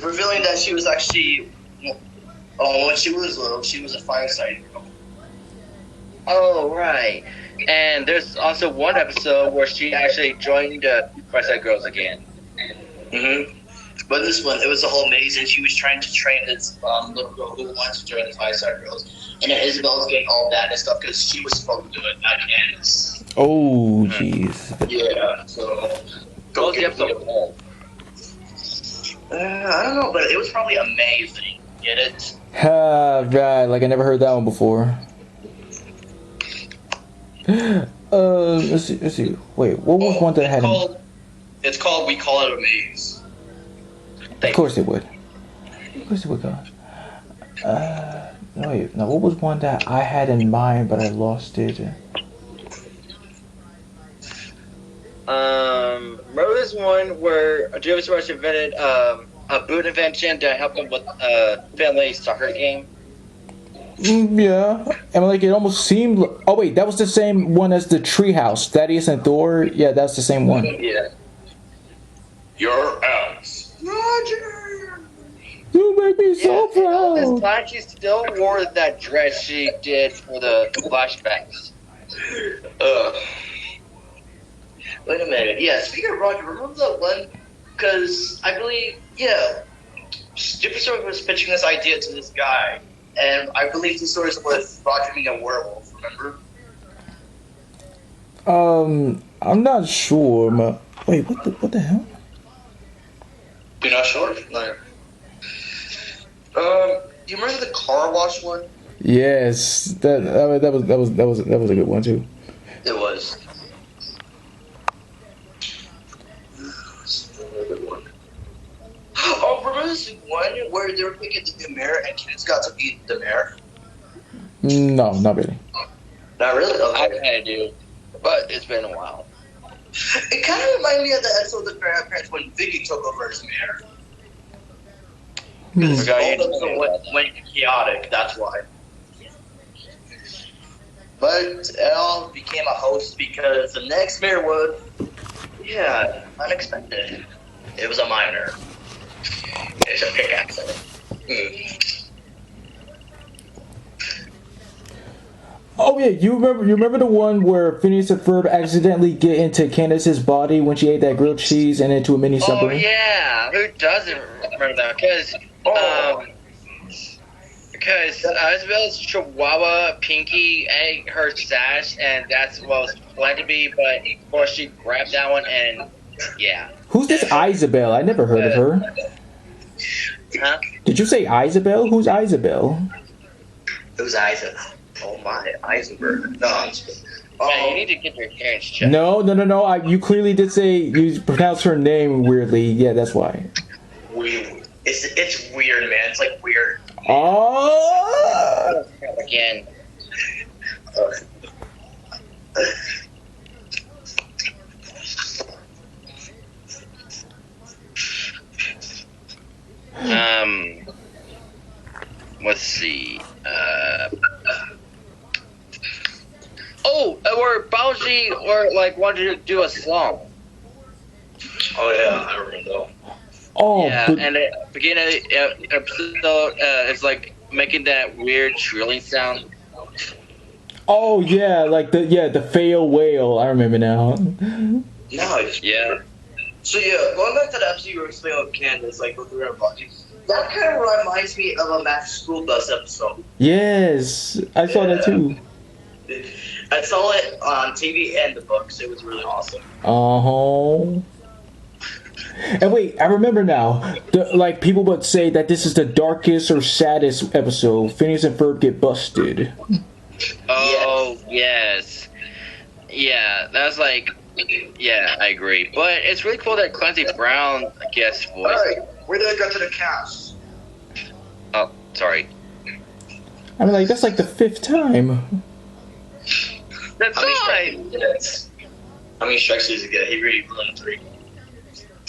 Revealing that she was actually, when she was little, she was a fireside girl. Oh, right. And there's also one episode where she actually joined the Fireside Girls again. Mm-hmm. But this one, it was a whole maze, and she was trying to train this little girl who wanted to join the Fireside Girls. And then Isabel's getting all that and stuff because she was supposed to do it, not Candace. Oh, jeez. Yeah, so. What was the episode called? I don't know, but it was probably amazing. Get it? Right, like I never heard that one before. Let's see. Wait, what was one that had? It's called We Call It a Maze. Of course it would. Of course it would go. No, wait. Now, what was one that I had in mind, but I lost it? Remember this one where Davis Rush invented a boot invention to help him with family's soccer game? Yeah, and like it almost seemed. Oh wait, that was the same one as the Treehouse. Thaddeus and Thor. Yeah, that's the same one. Yeah. You're out. Roger! You make me so proud. This time she still wore that dress she did for the flashbacks. Wait a minute. Yeah, speaking of Roger, remember that one? Because I believe, Stupid Story was pitching this idea to this guy. And I believe the story is with Roger being a werewolf, remember? I'm not sure. Wait, what the hell? You're not sure? No. Do you remember the car wash one? Yes, that was a good one too. It was. Oh, remember this one where they were picking the mirror and kids got to eat the mirror? No, not really. Not really? I Okay. kind of do, but it's been a while. It kind of reminded me of the episode of the Grandparents when Vicky took over his mirror. Because Okay, both of them went chaotic, that's why. But Elle became a host because the next mirror was, unexpected. It was a minor. It's a pickaxe. Oh yeah, you remember the one where Phineas and Ferb accidentally get into Candace's body when she ate that grilled cheese and into a mini Oh submarine? yeah, who doesn't remember that? Because Isabel's Chihuahua Pinky ate her sash, and that's what was planned to be, but of course she grabbed that one, and yeah. Who's this Isabel? I never heard of her. Huh? Did you say Isabel? Who's Isabel? It was Isaac. Oh my, Eisenberg. No, I'm just kidding. Man, you need to get your parents checked. No. You clearly did say you pronounced her name weirdly. Yeah, that's why. It's weird, man. It's like weird. Oh. Again. Let's see. Where Bowsy wanted to do a song. Oh yeah, I remember that. Oh. Yeah, But, and at the beginning of the episode, it's like making that weird trilling sound. oh yeah, like the fail whale. I remember now. Nice. Yeah. So going back to the episode you were explaining with Candace, like with the real body, that kind of reminds me of a Max School Bus episode. Yes, I saw that too. I saw it on TV and the books. It was really awesome. And wait, I remember now. People would say that this is the darkest or saddest episode. Phineas and Ferb get busted. Oh, yes. Yeah, that's yeah, I agree. But it's really cool that Clancy Brown guest voice. Alright, where did I go to the cast? Oh, sorry. I mean, that's like the 5th time. That's right. How many strikes does he get? He really blew 3.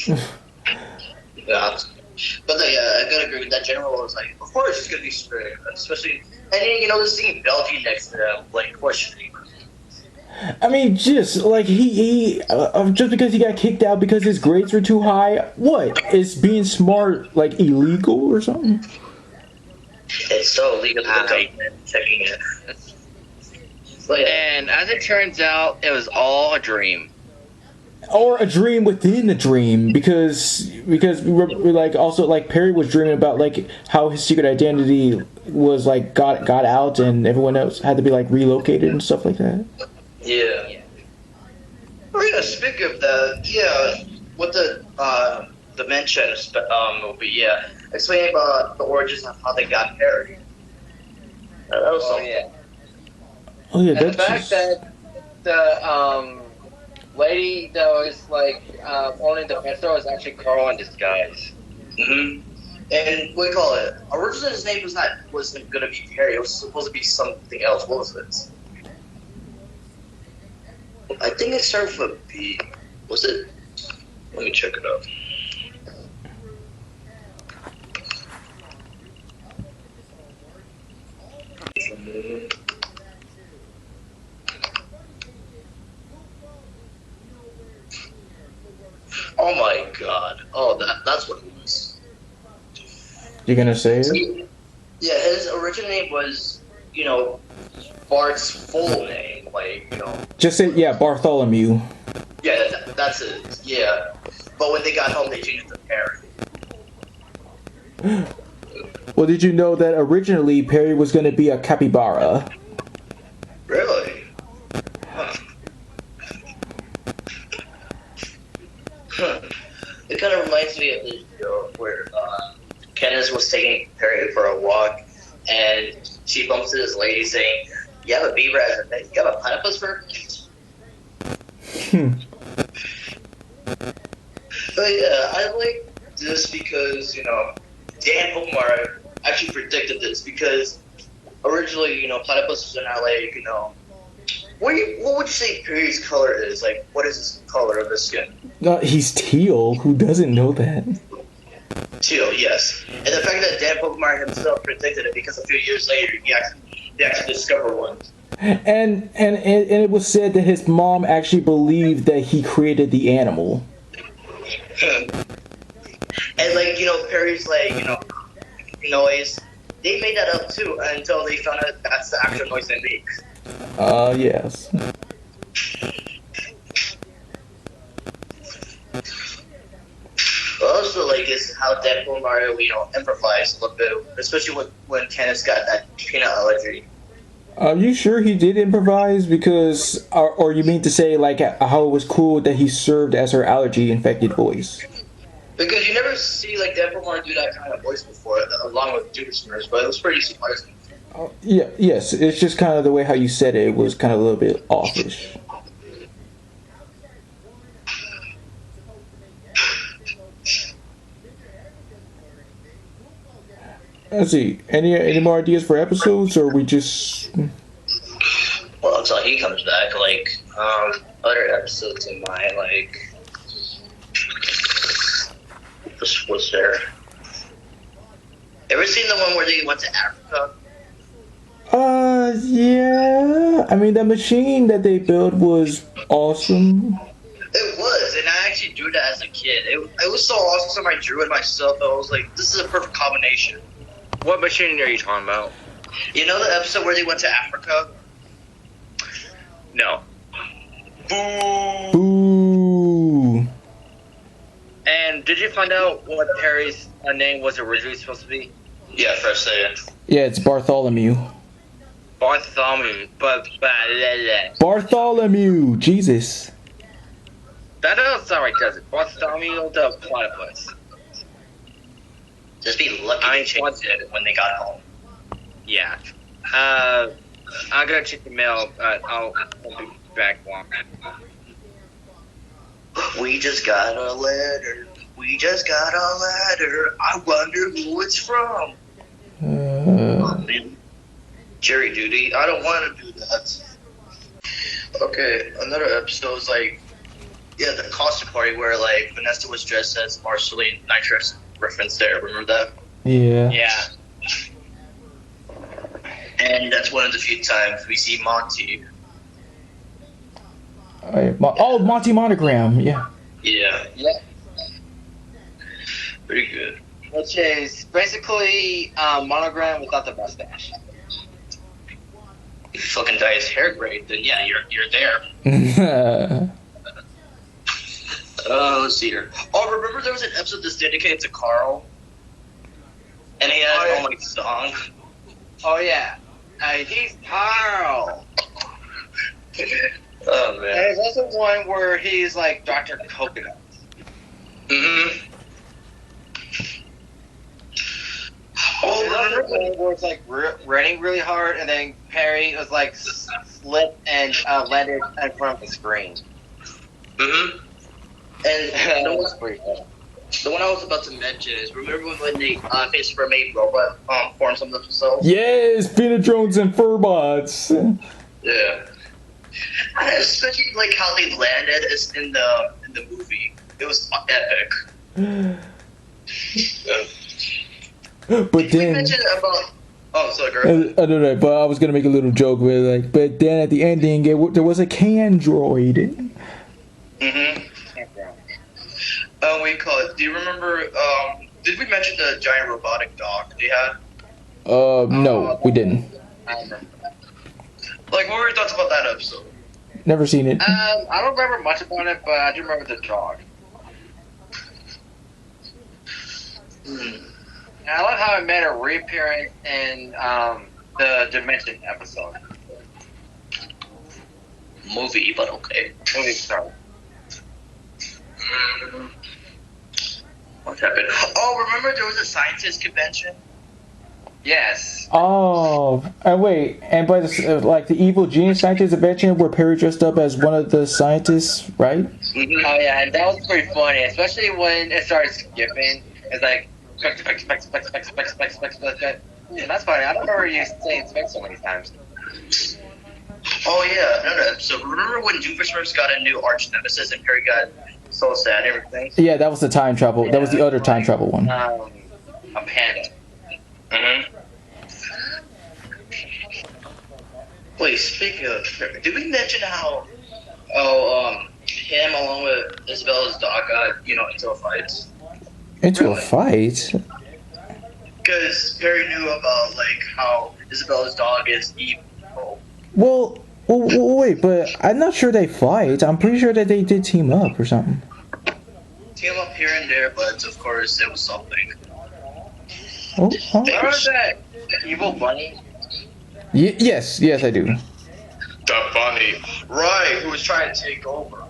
Yeah. But I gotta agree with that. General was like, of course it's gonna be straight, especially, and then, the scene Belgian next to them, of course she's I mean, just he just because he got kicked out because his grades were too high. What is being smart illegal or something? It's so illegal to checking it. But And as it turns out, it was all a dream. Or a dream within a dream, because we're also Perry was dreaming about how his secret identity was like got out, and everyone else had to be like relocated and stuff like that. Yeah. Oh yeah. Speaking of that, yeah, with the dementia movie, yeah, explaining about the origins of how they got married. That was something. yeah. Oh yeah, And the that's fact that the lady that was like owning the pet store was actually Carl in disguise. Mm-hmm. And what do you call it? Originally, his name wasn't gonna be Perry. It was supposed to be something else. What was it? I think it started with a B. Was it? Let me check it out. Oh my God! Oh, that's what it was. you're gonna say it? Yeah, his original name was, Bart's full name, Just say Bartholomew. Yeah, that's it. Yeah, but when they got home, they changed it to Perry. Well, did you know that originally Perry was gonna be a capybara? Really? Huh. It kind of reminds me of this show where Candace was taking Perry for a walk, and she bumps into this lady saying, "You have a beaver as a pet. You have a platypus for a pet?" But yeah, I like this because, Dan Omar actually predicted this because originally, platypuses are not like, what would you say Perry's color is? Like, what is his color of his skin? He's teal. Who doesn't know that? Teal, yes. And the fact that Dan Pokemon himself predicted it because a few years later they actually discovered one. And it was said that his mom actually believed that he created the animal. And Perry's noise. They made that up too until they found out that's the actual noise they make. Yes. Also, is how Deadpool Mario, improvised a little bit, especially when Candace got that peanut allergy. Are you sure he did improvise? Because, or you mean to say how it was cool that he served as her allergy-infected voice? Because you never see Deadpool Mario do that kind of voice before, along with Jupiter's, but it was pretty surprising. Yes, it's just kind of the way how you said it was kind of a little bit offish. Let's see. Any more ideas for episodes, or we just? Well, until he comes back, other episodes in mind, what's there? Ever seen the one where they went to Africa? Yeah. I mean, that machine that they built was awesome. It was, and I actually drew that as a kid. It was so awesome. I drew it myself. I was like, this is a perfect combination. What machine are you talking about? You know the episode where they went to Africa? No. Boo! Boo! And did you find out what Perry's name was originally supposed to be? Yeah, first second. Yeah, it's Bartholomew. Bartholomew, but Bartholomew, Jesus. That doesn't sound right, does it? Bartholomew the platypus. Just be lucky they changed it when they got home. Yeah. I'm gonna check the mail. I'll be back long. We just got a letter. We just got a letter. I wonder who it's from. Jury duty. I don't want to do that. Okay, another episode is the costume party where Vanessa was dressed as Marceline Nitrous reference there. Remember that? Yeah. Yeah. And that's one of the few times we see Monty. Monty Monogram. Yeah. Yeah. Yeah. Pretty good. Which is basically Monogram without the mustache. If you fucking dye his hair gray, then yeah, you're there. Let's see here. Oh, remember there was an episode that's dedicated to Carl? And he had his own song. Oh yeah, he's Carl. Oh And man. there's also one where he's like Dr. Coconut. Mm-hmm. Oh, Oh, there's remember also one where it's like raining really hard, and then Perry was like slipped and landed in front of the screen. Mm-hmm. And That the was one, pretty cool. the one I was about to mention is remember when the Phineas and Ferb made robot forms of themselves? Yes, Phineas and Ferbots. Yeah. And especially like how they landed is in the movie. It was epic. But We then, mentioned about. Oh, sorry, girl. I don't know, but I was gonna make a little joke with like, but then at the ending, there was a can droid. Mm-hmm. We call it. Do you remember? Did we mention the giant robotic dog they had? No, we didn't. I remember. Like, what were your thoughts about that episode? Never seen it. I don't remember much about it, but I do remember the dog. Hmm. And I love how it made a reappearance in the Dimension episode. Movie, but okay. Movie, sorry. What happened? Oh, remember there was a scientist convention? Yes. Oh, and wait, and by the like the evil genius scientist invention where Perry dressed up as one of the scientists, right? Mm-hmm. Oh yeah, and that was pretty funny, especially when it started skipping. It's like spec. And that's funny. I don't remember you saying spec so many times. Oh yeah, another episode. Remember when Doofenshmirtz got a new arch nemesis and Perry got so sad and everything? Yeah, that was the time travel. That was the other time travel one. A panda. Mm-hmm. Wait, speaking of Perry, did we mention how him along with Isabella's dog got, into a fight? Into a fight? Because Perry knew about like how Isabella's dog is evil. Well, wait, but I'm not sure they fight. I'm pretty sure that they did team up or something. Team up here and there, but of course it was something. Oh, huh? Remember that evil bunny? Yes, I do. The bunny, right? Who was trying to take over?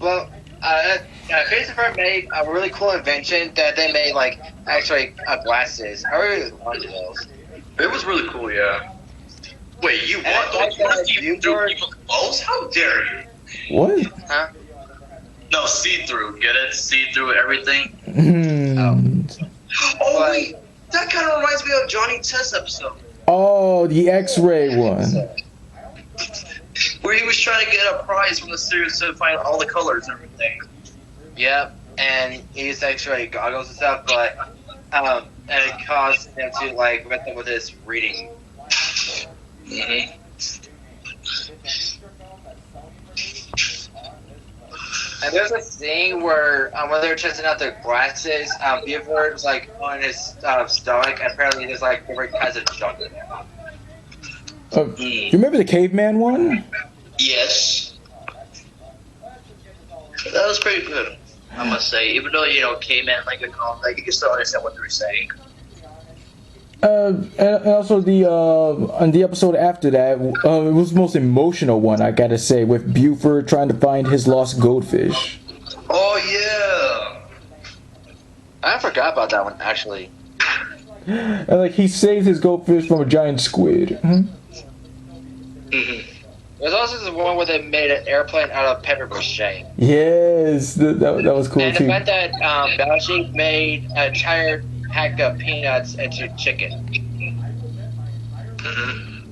Well, Phineas and Ferb made a really cool invention that they made, like, actually, glasses. I really wanted those. It was really cool, yeah. Wait, you And want I those? like Want that to you see through were- people's clothes? How dare you? What? Huh? No, see-through. Get it? See-through everything. Oh But- wait, that kind of reminds me of Johnny Test episode Oh, the X-ray one. where he was trying to get a prize from the series to find all the colors and everything. Yep, and he used actually goggles and stuff, but and it caused him to like with his reading. Mm-hmm. And there's a scene where when they're testing out their glasses, Buford was like on his stomach, and apparently there's like different kinds of junk in there. You remember the caveman one? Yes. That was pretty good, I must say. Even though, caveman like you can still understand what they were saying. And also on the episode after that, it was the most emotional one, I gotta say, with Buford trying to find his lost goldfish. Oh yeah. I forgot about that one actually. And like he saved his goldfish from a giant squid. Mm-hmm. There's also the one where they made an airplane out of paper mache. Yes, that was cool And the too. fact that Balashi made a entire pack of peanuts into chicken. Mm-hmm.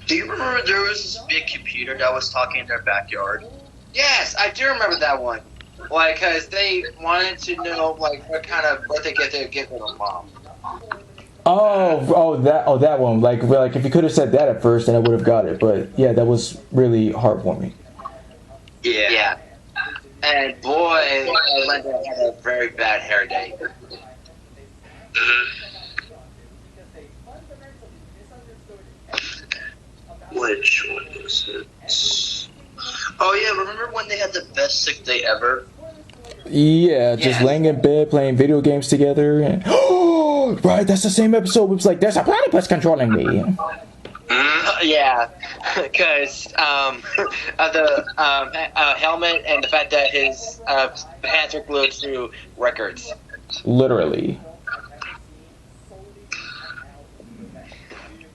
Do you remember there was this big computer that was talking in their backyard? Yes, I do remember that one. Like, cause they wanted to know like what kind of birthday gift they would give their mom. That one. Like if you could have said that at first, then I would have got it. But yeah, that was really heartwarming. Yeah. And boy, Linda had a very bad hair day. Mm-hmm. Which one is it? Oh yeah, remember when they had the best sick day ever? Yeah, just Yeah. laying in bed playing video games together. And oh, right, that's the same episode. It was like, there's a platypus controlling me. Yeah, because of the helmet and the fact that his hands are glued to records. Literally.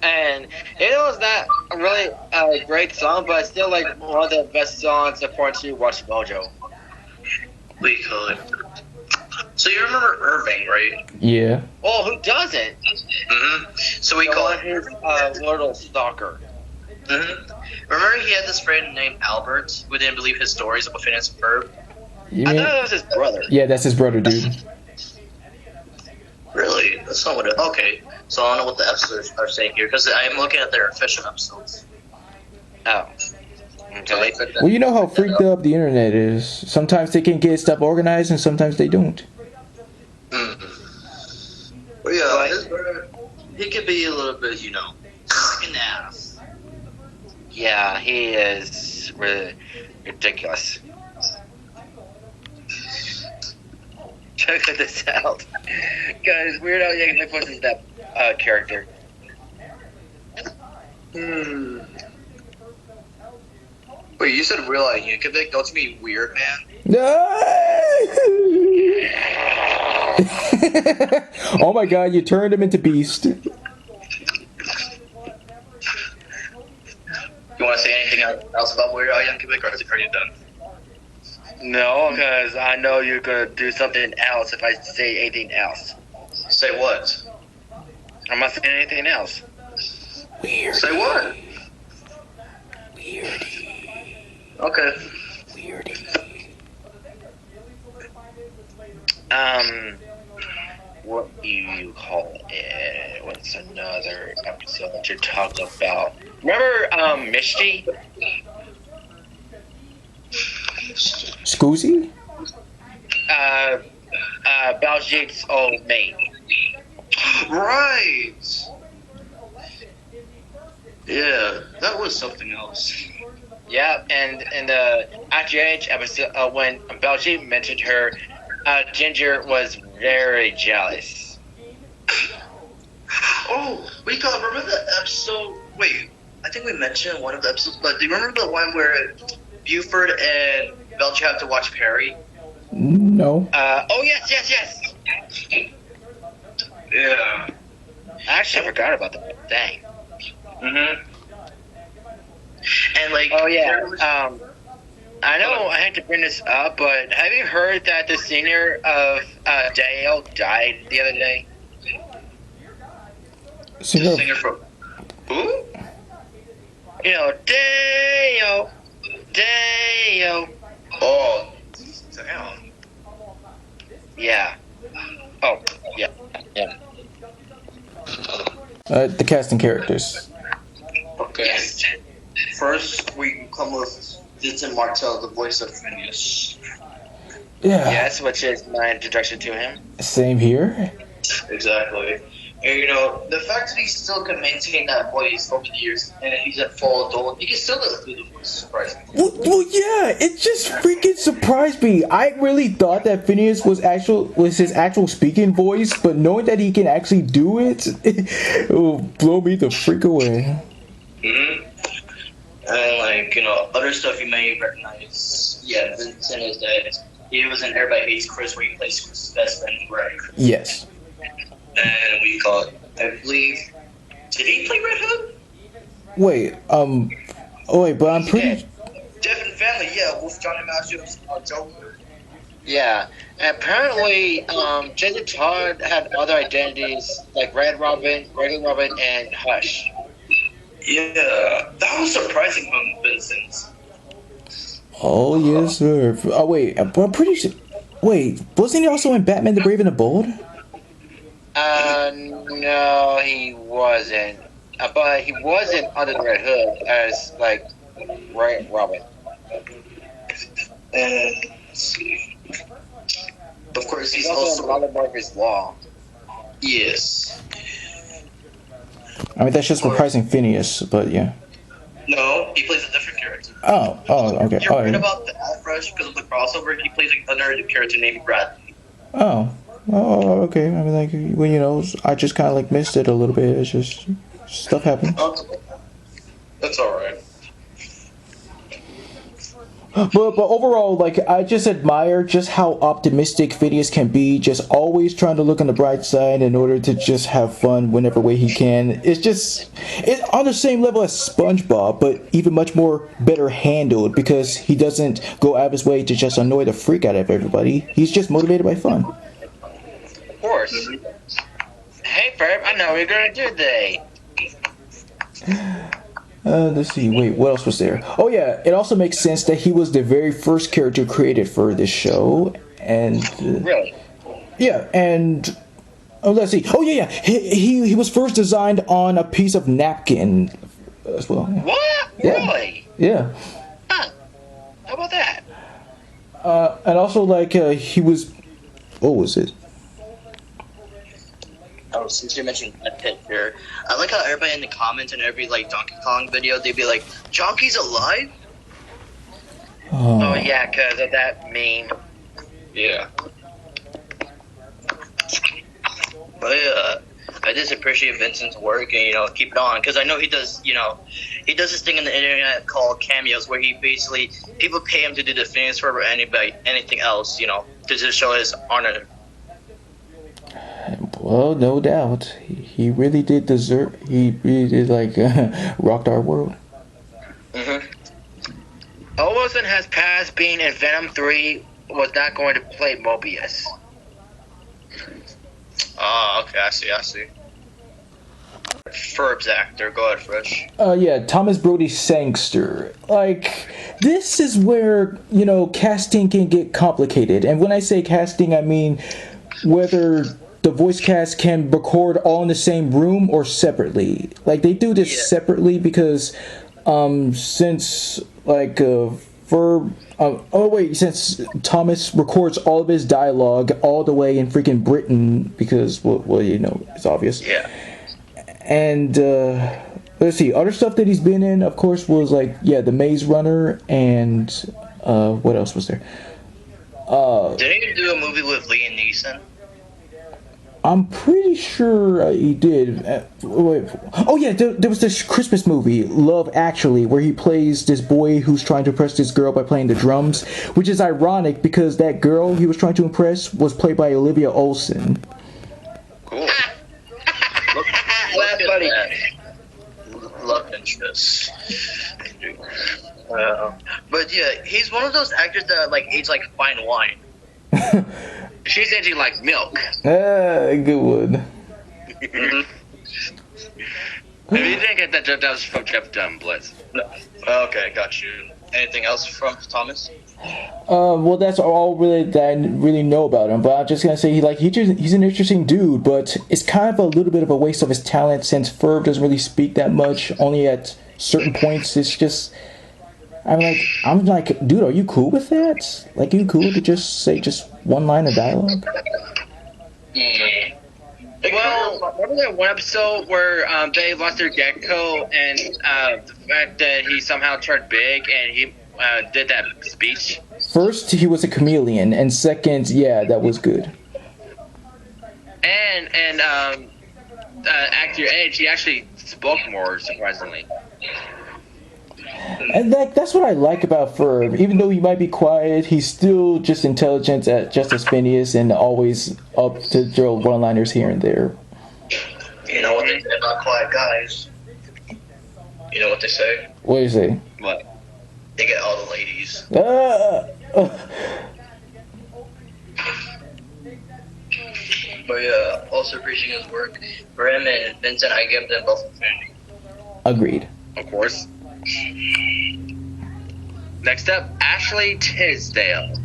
And it was not really a great song, but it's still like one of the best songs according to Watch Mojo. We could. So you remember Irving, right? Yeah. Well, who doesn't? So we call his him. little stalker. Remember he had this friend named Albert who didn't believe his stories about Phineas and Ferb? You I mean? thought it was his brother. Yeah, that's his brother, dude. Really? That's not what it. Okay. So I don't know what the episodes are saying here because I'm looking at their official episodes. Oh. So Okay. they put that- Well, you know how freaked up the internet is. Sometimes they can get stuff organized and sometimes they don't. But yeah, his brother, he could be a little bit, an ass. Yeah, he is really ridiculous. Check this out. Guys, Weird Al Yankovic is that character. Wait, you said Real Al Yankovic? Don't you mean Weird Man? Oh my god, you turned him into Beast. You want to say anything else about Weird Al Yankovic, or are you done? No, because I know you're gonna do something else if I say anything else. Say what? I'm not saying anything else. Weird. Say what? Weird. Okay. Weird. What do you call it? What's another episode that you're talking about? Remember, Misty? Scoozy? Baljeet's old mate. Right. Yeah, that was something else. Yeah, and in the IGH episode, when Baljeet mentioned her, Ginger was very jealous. Oh, we got. Remember the episode? Wait, I think we mentioned one of the episodes, but do you remember the one where Buford and Belcher have to watch Perry? No. Oh, yes. Yeah. I actually forgot about the thing. And like. Oh, yeah. there was- I know I had to bring this up, but have you heard that the singer of Dale died the other day? Singer. Singer from. Who? You know, Dale. Oh, damn. Yeah. Oh, yeah. The casting characters. Okay. Yes. First, we come with Vincent Martell, the voice of Phineas. Yeah. Yes, which is my introduction to him. Same here. Exactly. And the fact that he still can maintain that voice over the years, and he's a full adult, he can still do the voice, surprisingly. Well, yeah, it just freaking surprised me. I really thought that Phineas was his actual speaking voice, but knowing that he can actually do it, it will blow me the freak away. And other stuff you may recognize. Yeah, Vincent is that he was in Everybody Hates Chris, where he plays Chris's best friend, Greg. Yes. And we call it, I believe, did he play Red Hood? Wait, but I'm pretty. Death and Family, yeah, with Johnny Matthews, Joker. Yeah. And apparently, Jason Todd had other identities like Red Robin, Regular Robin, and Hush. Yeah, that was surprising from Vincent. Oh yes, sir. Oh wait, I'm pretty sure. Wait, wasn't he also in Batman: The Brave and the Bold? No, he wasn't. But he wasn't under the Red Hood as like Red Robin. And let's see. Of course, He's he's also in also Mother Murphy's Law. yes. I mean, that's just reprising Phineas, but yeah. No, he plays a different character. Okay. You read about that Fresh because of the crossover? He plays another character named Bradley. Okay. I mean, like, well, I just kind of like missed it a little bit. It's just stuff happens. That's all right. But overall, like, I just admire just how optimistic Phineas can be, just always trying to look on the bright side in order to just have fun whenever way he can. It's on the same level as SpongeBob, but even much more better handled because he doesn't go out of his way to just annoy the freak out of everybody. He's just motivated by fun. Of course. Hey, Ferb, I know what you're gonna do today. Let's see. Wait, what else was there? Oh yeah, it also makes sense that he was the very first character created for this show, and Really? yeah, and let's see. Oh yeah. He was first designed on a piece of napkin as well. What? Yeah. Really? Yeah. Huh. How about that? And also like he was. What was it? Oh, since you mentioned that picture, I like how everybody in the comments in every like Donkey Kong video, they'd be like, "Donkey's alive?" Oh yeah, because of that meme. Yeah. But I just appreciate Vincent's work and keep it on because I know he does this thing on the internet called cameos where he basically people pay him to do the Phineas Ferb or anything else to just show his honor. Well, no doubt. He really did deserve. He really did like rocked our world. Mm-hmm. Olsen has passed being in Venom 3 was not going to play Mobius. Oh, okay, I see. Ferb's actor, go ahead, Fresh. Yeah, Thomas Brody Sangster. Like, this is where, casting can get complicated. And when I say casting, I mean whether the voice cast can record all in the same room or separately. Like, they do this separately because, since, like, Ferb... since Thomas records all of his dialogue all the way in freaking Britain because, well, it's obvious. Yeah. And, let's see, other stuff that he's been in, of course, was, like, The Maze Runner, and, what else was there? Didn't he do a movie with Liam Neeson? I'm pretty sure he did. Wait. Oh yeah, there was this Christmas movie, Love Actually, where he plays this boy who's trying to impress this girl by playing the drums, which is ironic because that girl he was trying to impress was played by Olivia Olson. Cool. That's funny. Love interest. But yeah, he's one of those actors that like age like fine wine. She's aging like milk. Good one. If you didn't get that joke, that was from Jeff Dunn-Blitz. Okay, got you. Anything else from Thomas? Well, that's all really that I really know about him. But I'm just gonna say he's an interesting dude, but it's kind of a little bit of a waste of his talent since Ferb doesn't really speak that much. Only at certain points, it's just. I'm like, dude, are you cool with that? Like, are you cool to just say just one line of dialogue? Well, remember that one episode where they lost their gecko and the fact that he somehow turned big and he did that speech? First, he was a chameleon, and second, that was good. And at your age, he actually spoke more, surprisingly. And that's what I like about Ferb. Even though he might be quiet, he's still just intelligent, just as Phineas, and always up to throw one-liners here and there. You know what they say about quiet guys? You know what they say? What do you say? What? They get all the ladies. But yeah, also appreciating his work. For him and Vincent, I give them both infinity. Agreed. Of course. Next up, Ashley Tisdale.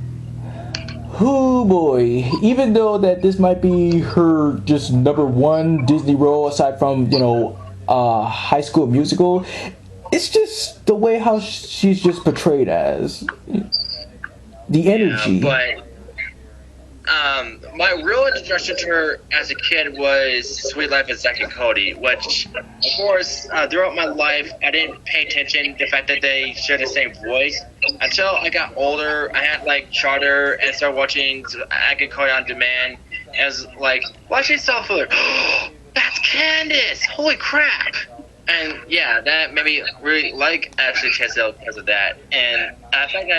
Oh boy. Even though that this might be her just number one Disney role aside from, High School Musical, it's just the way how she's just portrayed as. The energy. Yeah, My real introduction to her as a kid was Sweet Life of Zack and Cody, which, of course, throughout my life, I didn't pay attention to the fact that they share the same voice. Until I got older, I had, like, Charter and started watching Zack and Cody on demand. And I was like, watching South Fuller, that's Candace! Holy crap! And yeah, that made me really like Ashley Tisdale because of that. And I think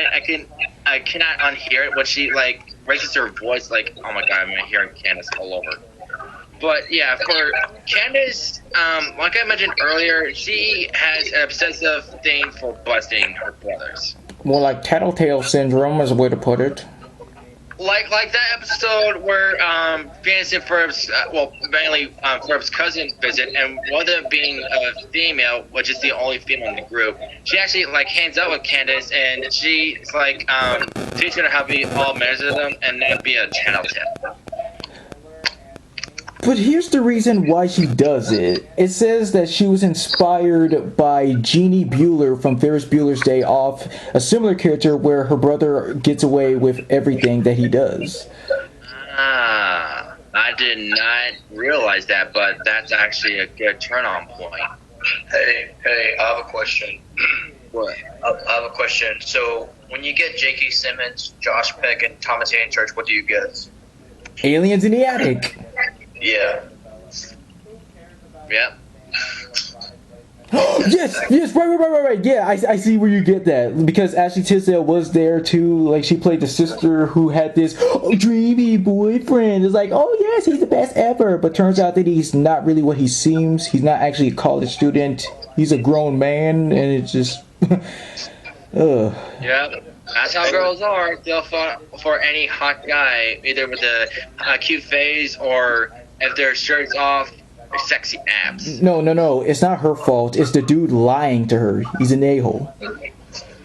I cannot unhear it when she like raises her voice like, oh my god, I'm hearing Candace all over. But yeah, for Candace, like I mentioned earlier, she has an obsessive thing for busting her brothers. More like tattletale syndrome is a way to put it. Like that episode where Phineas and Ferb's, mainly Ferb's cousin visit, and one of them being a female, which is the only female in the group, she actually like hangs out with Candace, and she's like teaching her how to be all measure them and not be a tattletale. But here's the reason why she does it. It says that she was inspired by Jeannie Bueller from Ferris Bueller's Day Off, a similar character where her brother gets away with everything that he does. Ah, I did not realize that, but that's actually a good turn-on point. Hey, I have a question. What? I have a question. So, when you get J.K. Simmons, Josh Peck, and Thomas Hayden Church, what do you get? Aliens in the attic. Yeah. Yep. yes, right. Yeah, I see where you get that. Because Ashley Tisdale was there too. Like, she played the sister who had this dreamy boyfriend. It's like, oh yes, he's the best ever. But turns out that he's not really what he seems. He's not actually a college student. He's a grown man, and it's just... Ugh. Yep. That's how girls are. They'll fall for any hot guy, either with a cute face or if their shirt's off, their sexy abs. No. It's not her fault. It's the dude lying to her. He's an a-hole. Yeah,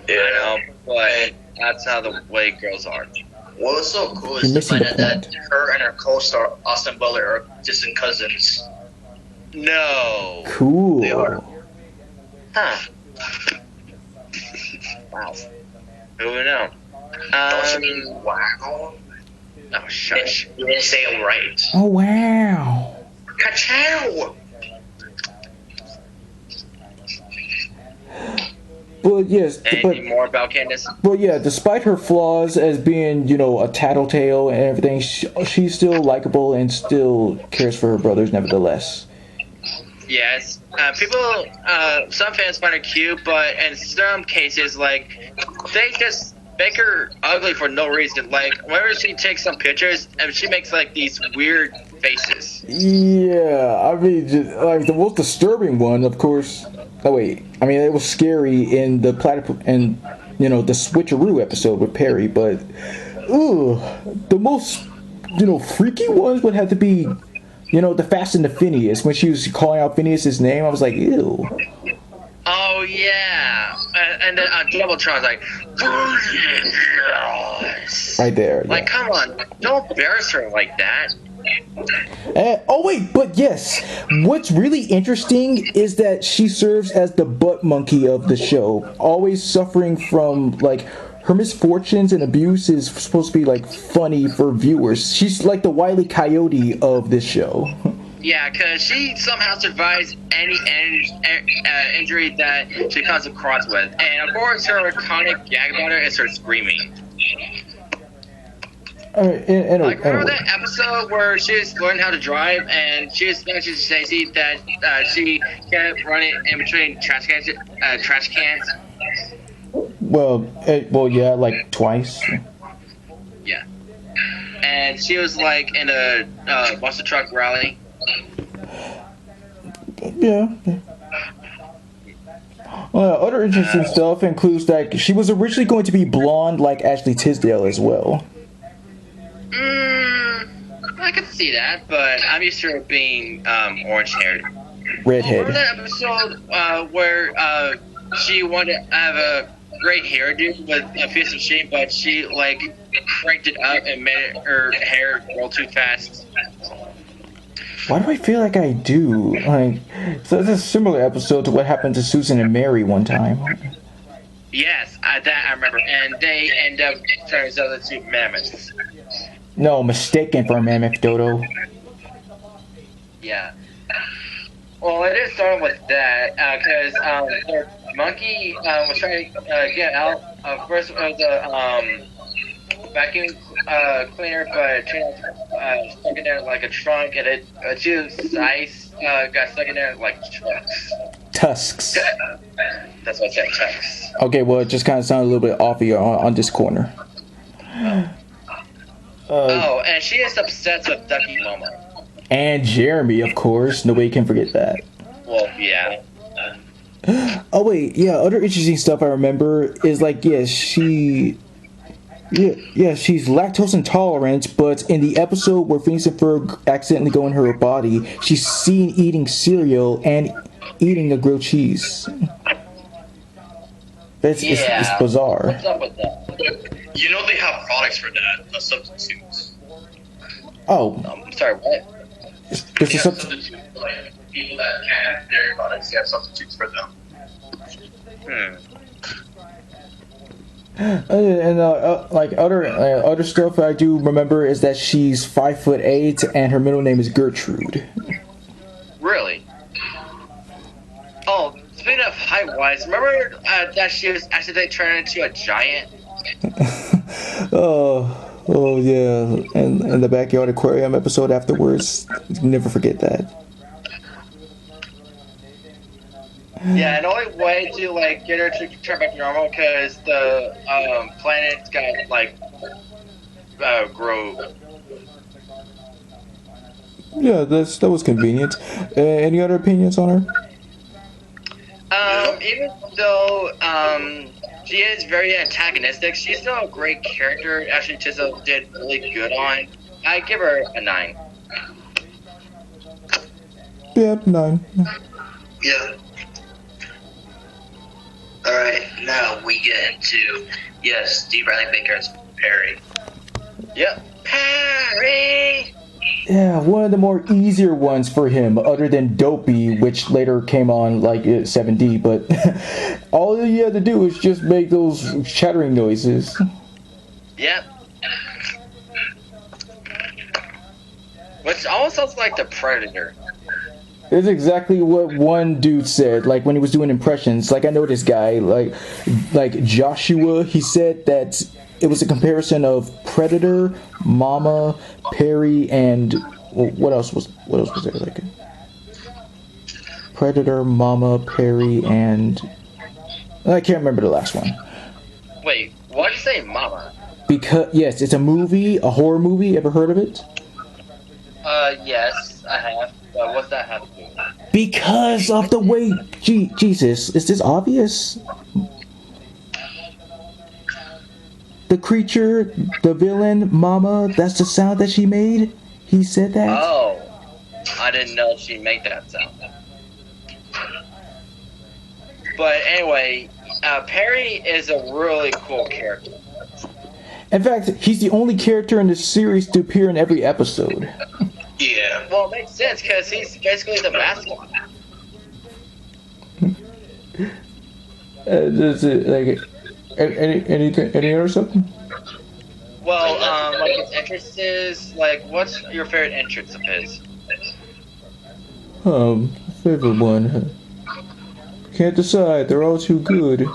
I know, but that's how the way girls are. What's so cool is to find out that her and her co-star Austin Butler are distant cousins. No. Cool. They are. Huh. Wow. Who would know? Don't you mean wow? Oh, shush. You didn't say it right. Oh, wow. Ka-chow! Well, yes. Anything more about Candace? Well, yeah, despite her flaws as being, a tattletale and everything, she's still likable and still cares for her brothers nevertheless. Yes. People, some fans find her cute, but in some cases, like, they just make her ugly for no reason. Like, whenever she takes some pictures, and she makes, like, these weird faces. Yeah, I mean, just, like, the most disturbing one, of course... Oh, wait. I mean, it was scary in the the switcheroo episode with Perry, but... the most, freaky ones would have to be... the Fast and the Phineas, when she was calling out Phineas' name, I was like, ew. Oh, yeah. And then Doubletron's like, right there. Like, come on. Don't embarrass her like that. Oh, wait, but yes. What's really interesting is that she serves as the butt monkey of the show, always suffering from, like... Her misfortunes and abuse is supposed to be, like, funny for viewers. She's like the Wile E. Coyote of this show. Yeah, because she somehow survives any injury that she comes across with. And, of course, her iconic gag about her is her screaming. Like, remember that episode where she was learning how to drive and she was mentioning to Stacey that she kept running in between trash cans? Well, yeah, like twice. Yeah. And she was like in a monster truck rally. Yeah. Other interesting stuff includes that she was originally going to be blonde like Ashley Tisdale as well. I could see that, but I'm used to her being orange-haired. Redhead. Remember that episode where she wanted to have a great hairdo with a piece of shape, but she like cranked it up and made her hair grow too fast? Why do I feel like I do? Like, so it's a similar episode to what happened to Susan and Mary one time. Yes, that I remember, and they end up turning each other to mammoths. No, mistaken for a mammoth dodo. Yeah. Well, it is starting with that because the monkey was trying to get out. First, it was a vacuum cleaner, but it turned out stuck in there like a trunk, and it two size got stuck in there like trucks. Tusks. That's what I said, trucks. Okay, well, it just kind of sounded a little bit off here on this corner. Oh, and she is obsessed with Ducky Mama. And Jeremy, of course. Nobody can forget that. Well, yeah. Oh wait, yeah. Other interesting stuff I remember is like, she's lactose intolerant, but in the episode where Phineas and Ferb accidentally go in her body, she's seen eating cereal and eating a grilled cheese. It's bizarre. What's up with that? You know they have products for that, substitutes. Oh, I'm sorry, what? there's a They have substitute. substitutes, like people that can't have dairy products, you have substitutes for them. And like other stuff I do remember is that she's 5'8" and her middle name is Gertrude. Really? Oh, speaking of height-wise, remember that she was accidentally turned into a giant? Oh yeah, and the backyard aquarium episode afterwards. Never forget that. Yeah, and the only way to like get her to turn back to normal because the planet's got like grow. Yeah, that was convenient. Any other opinions on her? Even though she is very antagonistic, she's still a great character. Actually, Chisel did really good on. I give her a 9. Yeah, 9. Yeah. Alright, now we get into, yes, Steve Riley Baker's Perry. Yep. Perry! Yeah, one of the more easier ones for him, other than Dopey, which later came on like 7D, but all you had to do is just make those chattering noises. Yep. Which almost sounds like the Predator. It's exactly what one dude said, like when he was doing impressions. Like I know this guy, like Joshua, he said that it was a comparison of Predator, Mama, Perry, and what else was there? Like Predator, Mama, Perry, and I can't remember the last one. Wait, why'd you say Mama? Because yes, it's a movie, a horror movie. Ever heard of it? Yes, I have. But what's that have to do? Because of the way, Jesus, is this obvious? The creature, the villain, Mama, that's the sound that she made? He said that? Oh, I didn't know she made that sound. But anyway, Perry is a really cool character. In fact, he's the only character in the series to appear in every episode. Yeah. Well, it makes sense because he's basically the mascot. Does it, like, any other something? Well, like his entrances, like, what's your favorite entrance of his? Favorite one. Can't decide. They're all too good.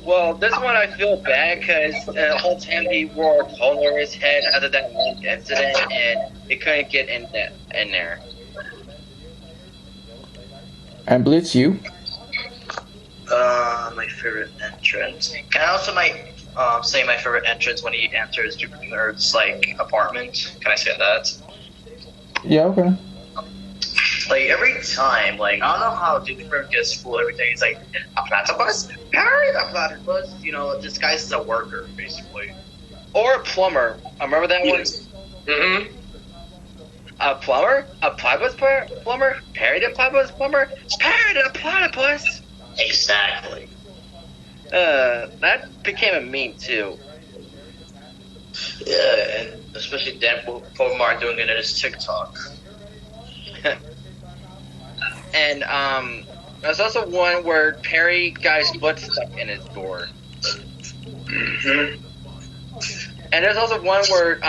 Well, this one I feel bad because the whole time he wore a hole over his head after that one incident, and he couldn't get in there. And Blitz, you? My favorite entrance. Can I also say my favorite entrance when he enters Jupiter Nerd's like apartment? Can I say that? Yeah, okay. Like every time, like I don't know how Jupiter gets fooled every day. He's like a platypus, Perry the platypus. You know, this guy's a worker basically. Or a plumber. I remember that one. Mm-hmm. A plumber? A platypus plumber? Perry the platypus plumber? Perry the platypus! Exactly. That became a meme too. Yeah, and especially Dan Pomar doing it in his TikTok. And there's also one where Perry got his butt stuck in his door. Mm-hmm. And there's also one where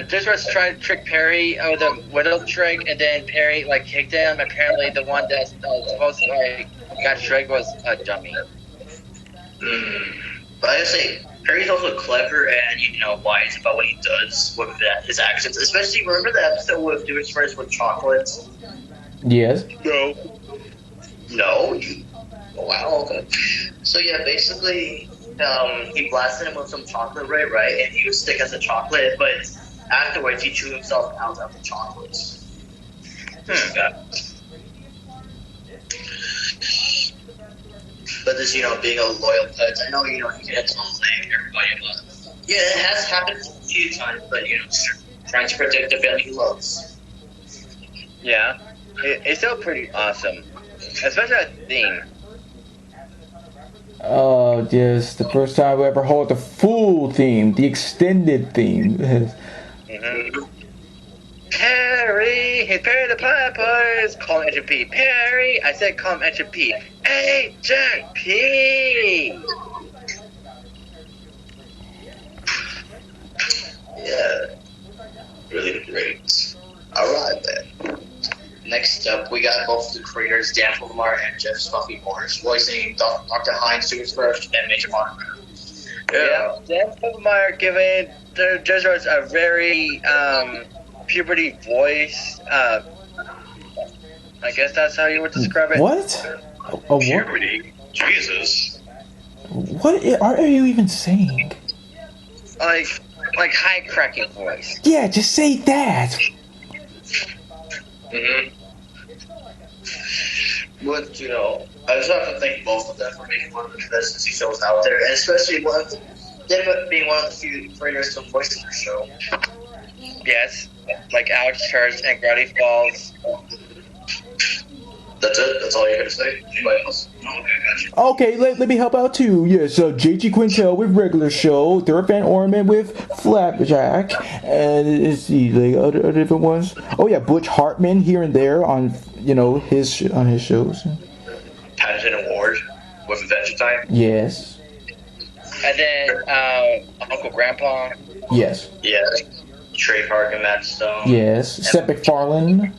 this was trying to trick Perry with the widow trick, and then Perry like kicked him. Apparently, the one that's supposed to like got tricked was a dummy. But I gotta say, Perry's also clever and wise about what he does with his actions. Especially remember the episode with doing first with chocolates? Yes. No. No. Wow. Okay. So yeah, basically, he blasted him with some chocolate, right? And he was sick as a chocolate, but afterwards he chewed himself out of the chocolates. But this, being a loyal pet, I know, he gets tolerate everybody, but yeah, it has happened a few times, but trying to protect the family he loves. Yeah, it's still pretty awesome, especially that theme. Oh, yes, the first time we ever heard the full theme, the extended theme. Perry, hey Perry the Platypus, call him Agent P. Perry, I said call him Agent P. Agent P! Yeah, really great. Alright then. Next up, we got both the creators, Dan Fulmar and Jeff Spuffy Morris, voicing Dr. Heinz, Stuart First, and Major Monogram. Yeah, Dan Fulmar giving the Jezros a very puberty voice. I guess that's how you would describe it. What? What? Puberty? Jesus. What are you even saying? Like high cracking voice. Yeah, just say that. But, I just have to thank both of them for making one of the best Disney shows out there, and especially them being one of the few creators to voice their show. Yes, like Alex Church and Gravity Falls. That's it? That's all you're going to say? Anybody else? No, okay, gotcha. Okay, let me help out too. Yes, JG Quintel with regular show, Third Van Orman with Flapjack, and let's see, like other different ones. Oh yeah, Butch Hartman here and there on his shows. Paddington and Ward with Adventure Time. Yes. And then Uncle Grandpa. Yes. Yes. Trey Park and Matt Stone. Yes. Seth MacFarlane.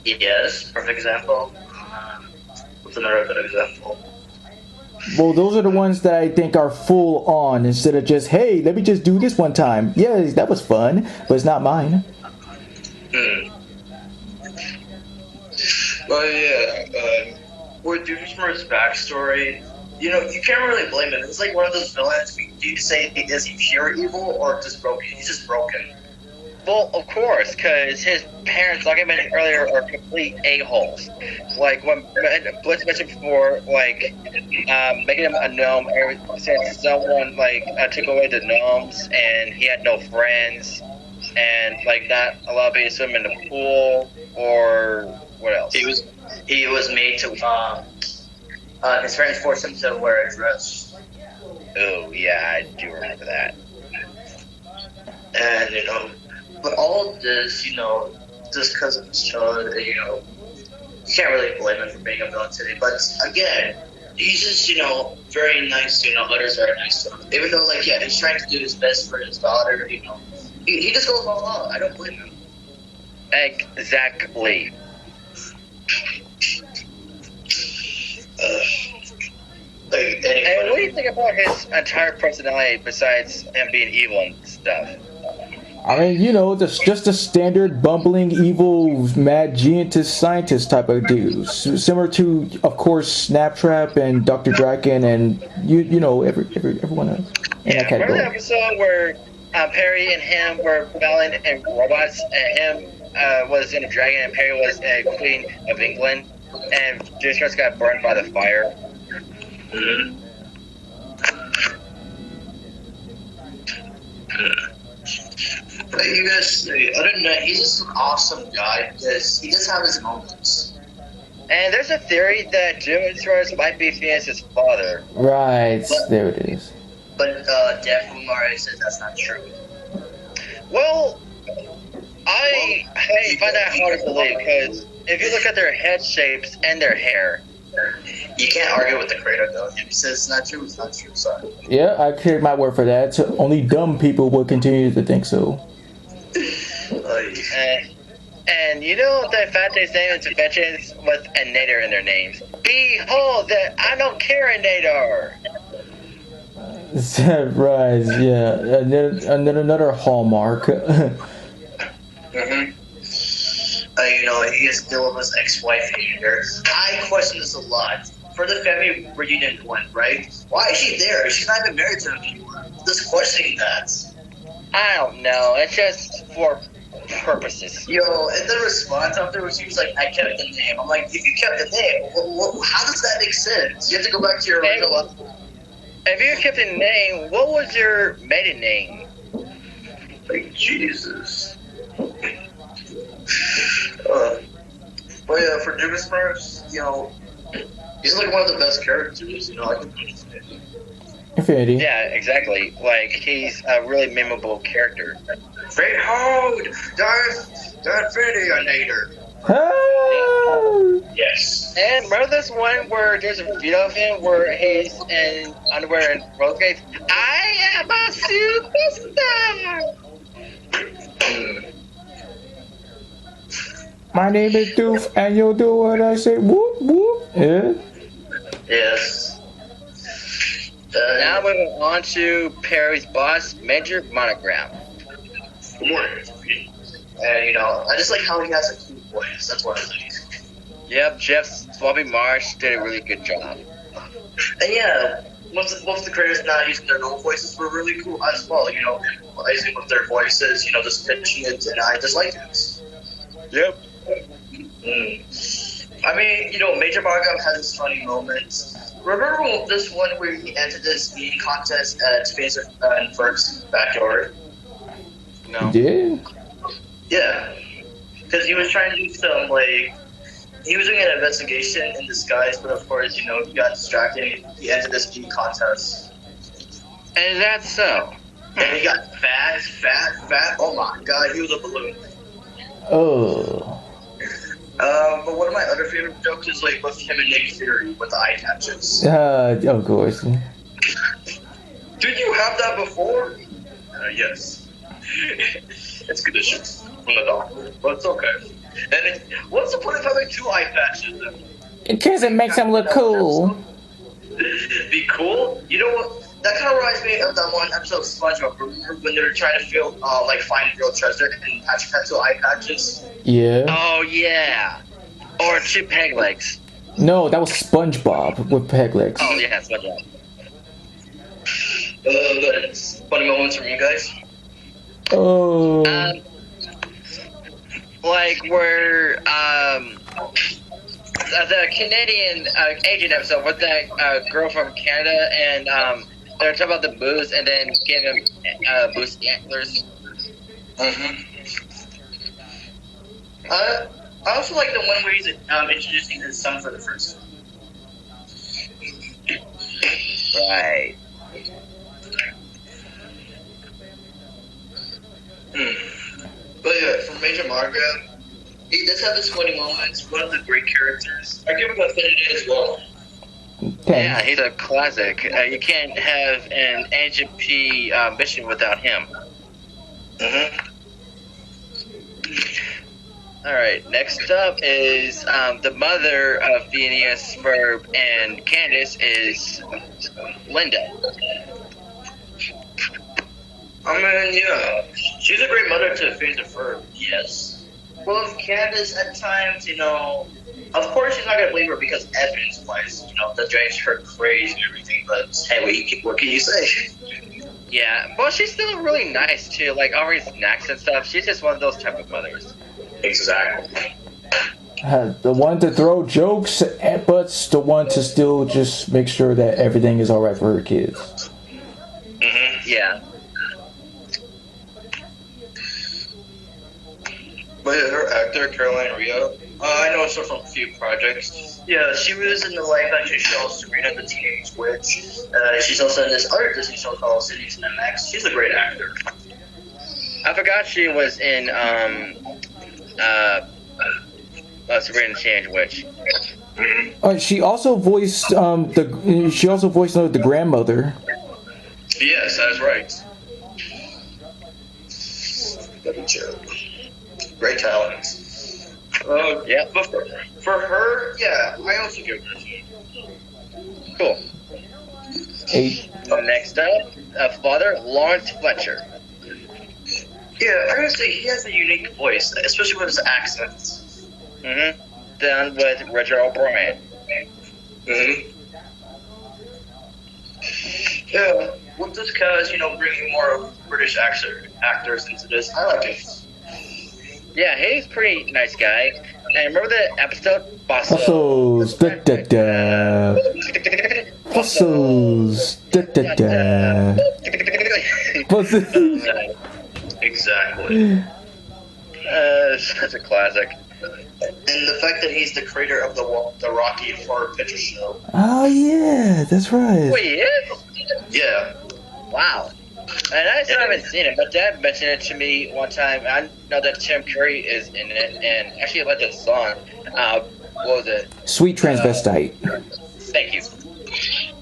Yes. Perfect example. What's another good example? Well, those are the ones that I think are full on instead of just, hey, let me just do this one time. Yeah, that was fun, but it's not mine. Well, yeah, with Doomsmer's backstory, you can't really blame him. It's like one of those villains. Do you say, is he pure evil or just broken? He's just broken. Well, of course, because his parents, like I mentioned earlier, are complete a-holes. Like when Blitz mentioned before, like making him a gnome since someone took away the gnomes and he had no friends, and not allowed me to swim in the pool or what else? He was made to. His parents forced him to wear a dress. Oh yeah, I do remember that. And but all of this, just because of his child, you can't really blame him for being a villain today. But again, he's just, very nice to, others very nice to him. Even though, he's trying to do his best for his daughter, he just goes all out. I don't blame him. Exactly. And what do you think about his entire personality besides him being evil and stuff? I mean, just a standard bumbling, evil, mad scientist type of dude. Similar to, of course, Snaptrap and Dr. Draken and, everyone else. Yeah, remember the episode where Perry and him were battling in robots, and him was in a dragon and Perry was a Queen of England, and just got burned by the fire? But you guys, other than that, he's just an awesome guy because he does have his moments. And there's a theory that Jim Soros might be Phineas' father. Right, there it is. But Dan Fulmar says that's not true. Well, I find that hard to believe because if you look at their head shapes and their hair, You can't argue with the creator though. If he says it's not true, it's not true. Sorry. Yeah, I carry my word for that. So only dumb people will continue to think so. And you know that Fantasy's name is inventions with a nader in their names. Behold, that I don't care a nader. Right, yeah. And then another hallmark. Mm-hmm. You know, he is still with his ex-wife here. I question this a lot. For the family reunion one, right? Why is she there? She's not even married to him anymore. Just questioning that. I don't know. It's just for purposes. Yo, and the response afterwards, he was like, I kept the name. I'm like, if you kept the name, how does that make sense? You have to go back to your original life. If you kept a name, what was your maiden name? Like, Jesus. But yeah, for Jimmy Smurfs, you know, he's like one of the best characters, you know, I can understand. Infinity. Yeah, exactly. Like, he's a really memorable character. Fate hold! Darth Vader. Ah! Yes. And remember this one where there's a video of him where he's in underwear and roller skates? I am a superstar! My name is Doof, and you'll do what I say. Whoop whoop. Yeah. Yes. Now moving on to Perry's boss, Major Monogram. Good morning. And you know, I just like how he has a cool voice. That's what I like. Yep, Jeff Swabby Marsh did a really good job. And yeah, most of the creators not using their normal voices were really cool as well. You know, improvising with their voices. You know, just pitching it, and I just like it. Yep. I mean, you know, Major Markham has his funny moments. Remember this one where he entered this eating contest at Phineas and Ferb's backyard? No. Yeah. Yeah. Because he was trying to do some, like, he was doing an investigation in disguise, but of course, you know, he got distracted and he entered this eating contest. And that's so. And he got fat. Oh my god, he was a balloon. Oh. But one of my other favorite jokes is like with him and Nick Fury with the eye patches. Of course. Did you have that before? Yes. It's conditions from the doctor, but it's okay. And what's the point of having two eye patches? Because it makes him look cool. Be cool? You know what? That kind of reminds me of that one episode of SpongeBob. Remember when they were trying to find real treasure and Patrick had two eye patches? Yeah. Oh, yeah. Or two peg legs. No, that was SpongeBob with peg legs. Oh, yeah, SpongeBob. Funny moments from you guys? Oh. Like where the Canadian agent episode with that girl from Canada, and they're talking about the booze and then giving him boost antlers. Mm-hmm. I also like the one where he's introducing his son for the first time. Right. But yeah, for Major Margaret, he does have his funny moments. One of the great characters. I give him Affinity as well. Yeah, he's a classic. You can't have an Agent P mission without him. Mm-hmm. Alright, next up is the mother of Phineas, Ferb, and Candace is Linda. I mean, yeah, she's a great mother to Phineas and Ferb, yes. Well, if Candace at times, you know, of course she's not going to believe her because evidence-wise, you know, that drives her crazy and everything, but hey, what can you say? Yeah, well, she's still really nice too, like offering snacks and stuff. She's just one of those type of mothers. Exactly. The one to throw jokes, but the one to still just make sure that everything is alright for her kids. Mm-hmm, yeah. But yeah, her actor, Caroline Rio, I know her from a few projects. Yeah, she was in the live-action show Sabrina the Teenage Witch. She's also in this other Disney show called Cities MX. She's a great actor. I forgot she was in Sabrina the Teenage Witch. She also voiced the grandmother. Yes, that's right. Great talent. Yeah. But for her, yeah, I also give her. Cool. 8. Next up, Father Lawrence Fletcher. Yeah, I gotta say, he has a unique voice, especially with his accents. Done with Richard O'Brien. Yeah, with this cast, bringing more British actors into this, I like it. Yeah, he's a pretty nice guy. And remember the episode? Fossils. Da da da. Fossils. Da da da. Fossils. Exactly. Such a classic. And the fact that he's the creator of the Rocky Horror Picture Show. Oh yeah, that's right. Wait, he is? Yeah. Wow. And I still haven't seen it, but Dad mentioned it to me one time. I know that Tim Curry is in it, and actually I like the song. What was it? Sweet transvestite. Thank you.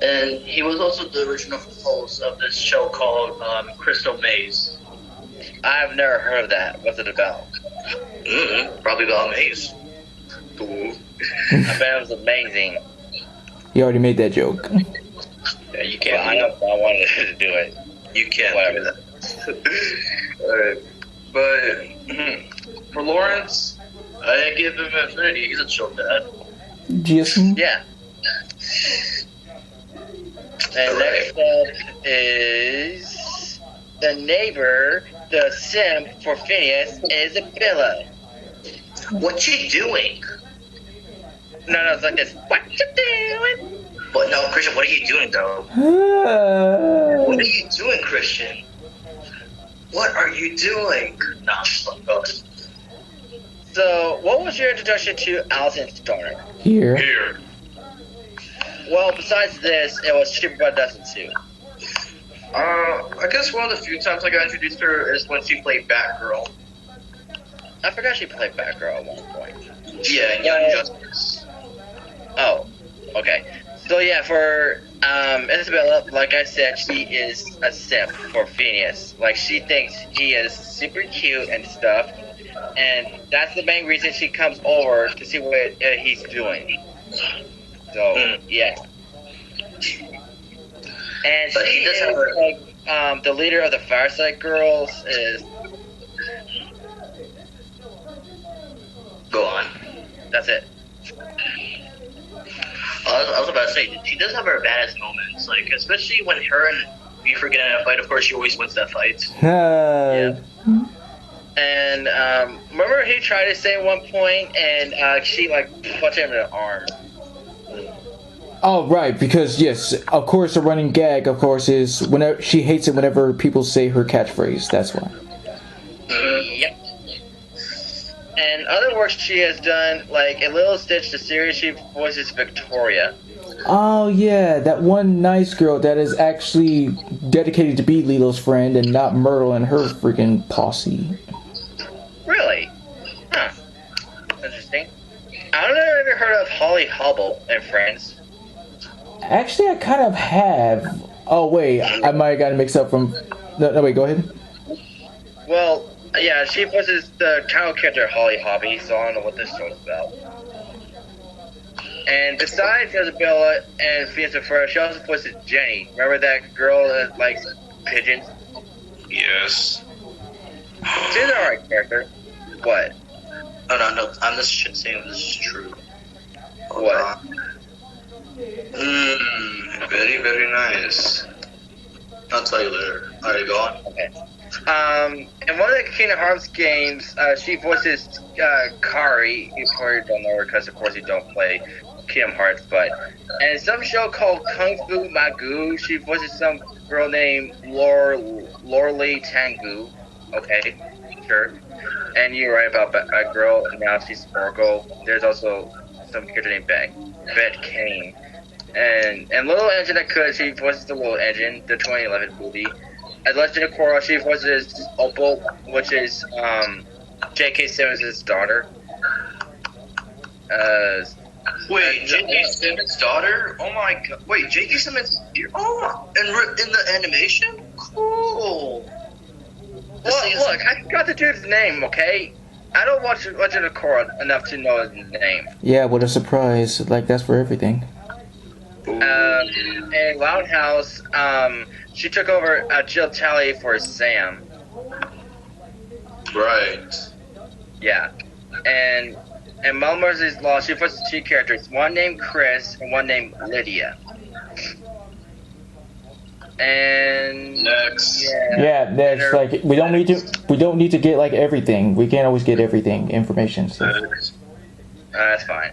And he was also the original host of this show called Crystal Maze. I've never heard of that. What's it about? Probably about maze. I bet it was amazing. You already made that joke. Yeah, you can't. Well, I know if I wanted to do it. You can't Whatever. do that. Alright. But for Lawrence, I give him Infinity. He's a chill dad. Jason. Yeah. And next up is the neighbor, the sim for Phineas, Isabella. What you doing? No, it's like this. What you doing? But no, Christian, what are you doing though? What are you doing, Christian? What are you doing? Nah, go. So, what was your introduction to Allison's daughter? Here. Well, besides this, it was Super Bud Dustin too. I guess one of the few times I got introduced to her is when she played Batgirl. I forgot she played Batgirl at one point. Yeah, and Young Justice. Oh, okay. So yeah, for Isabella, like I said, she is a simp for Phineas. Like, she thinks he is super cute and stuff, and that's the main reason she comes over to see what he's doing. So yeah. And But she he does is have like the leader of the Fireside Girls. Is Go on. that's it. I was about to say, she does have her baddest moments, like especially when her and Buford get in a fight. Of course, she always wins that fight. Yeah. And remember he tried to say at one point, and she like punched him in the arm. Oh right, because yes, of course, a running gag, of course, is whenever she hates it whenever people say her catchphrase. That's why. Yep. And other works she has done, like in Little Stitch, the series, she voices Victoria. Oh yeah, that one nice girl that is actually dedicated to be Lilo's friend and not Myrtle and her freaking posse. Really? Huh. Interesting. I don't know if you've ever heard of Holly Hubble and Friends. Actually, I kind of have. Oh wait, I might have gotten mixed up from. No, wait, go ahead. Well, yeah, she voices the title character Holly Hobby, so I don't know what this show's about. And besides Isabella and Phineas and Ferb, she also voices Jenny. Remember that girl that likes pigeons? Yes. She's an alright character. What? Oh no, I'm just saying this is true. What? Very, very nice. I'll tell you later. Alright, go on. Okay. In one of the Kingdom Hearts games, she voices Kari. You probably don't know her because, of course, you don't play Kingdom Hearts. But and in some show called Kung Fu Magu, she voices some girl named Lorley Tangu. Okay, sure. And you're right about that girl. Now she's Oracle. There's also some character named Bet Kane. And Little Engine that could, she voices the Little Engine, the 2011 movie. As Legend of Korra, she voices Opal, which is J.K. Simmons' daughter. Wait, J.K. Simmons' daughter? Oh my god. Wait, J.K. Simmons. Oh, in the animation? Cool. Look, I forgot the dude's name, okay? I don't watch Legend of Korra enough to know his name. Yeah, what a surprise. Like, that's for everything. In Loud House, she took over Jill Talley for Sam. Right. Yeah. And Mel Mercy's Law, she puts two characters, one named Chris and one named Lydia. And Next. Yeah, that's like we don't need to get like everything. We can't always get everything information. So. That's fine.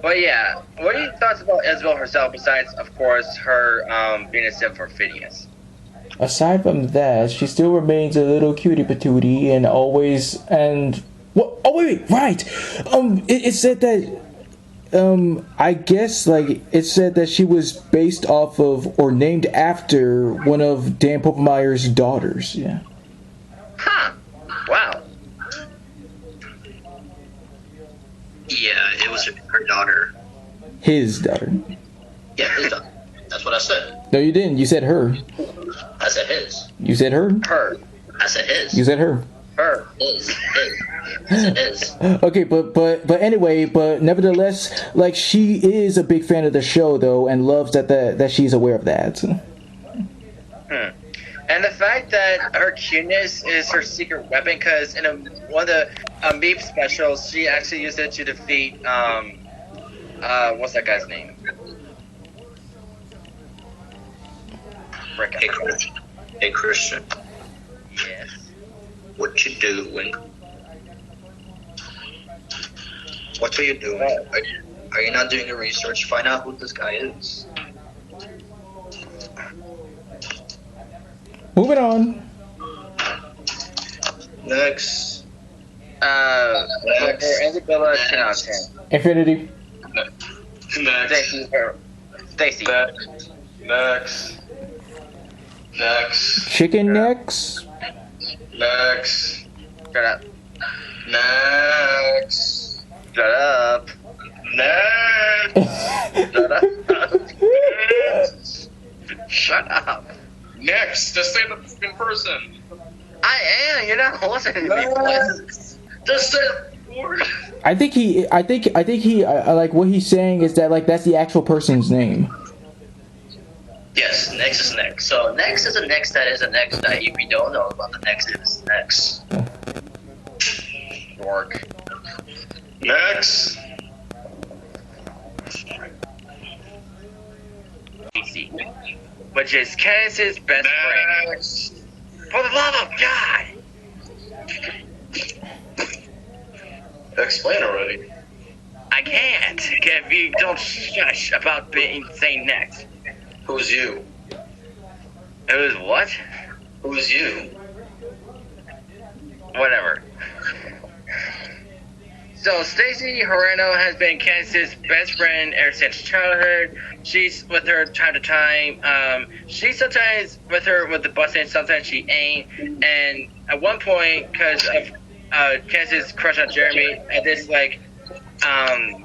But yeah, what are your thoughts about Isabel herself? Besides, of course, her being a simp for Phineas. Aside from that, she still remains a little cutie patootie and always and what? Oh wait, right. It said that. I guess like it said that she was based off of or named after one of Dan Poppenmeyer's daughters. Yeah. Huh. Wow. Yeah, it was her daughter. His daughter. Yeah, his daughter. That's what I said. No, you didn't. You said her. I said his. You said her. Her. I said his. You said her. Her. His. I said his. Okay, but anyway, but nevertheless, like she is a big fan of the show though, and loves that she's aware of that. And the fact that her cuteness is her secret weapon, because in one of the Meep specials, she actually used it to defeat what's that guy's name? Rick. Hey Christian, Yes. what you doing? What are you doing? Are you not doing your research? Find out who this guy is. Moving on. Next. For Isabella, 10 out of 10. Infinity. Next. Stacy. Next. Next. Chicken necks. Next. Shut up. Next. Shut up. Next. Shut up. Shut up. Next. Just say the fucking person. I am. You're not listening to me. Please. Just say the word. I think he like what he's saying is that like that's the actual person's name. Yes, next is next. So next is a next that is a next that if you don't know about the next is next. Dork. Next. Stacy. Which is Candace's best friend. Next. For the love of God! Explain already. I can't if you don't shush about saying next. Who's you? It was what? Who's you? Whatever. So Stacy Horano has been Candace's best friend ever since childhood. She's with her time to time. She's sometimes with her with the bus and sometimes she ain't. And at one point, because of Candace's crush on Jeremy, and this like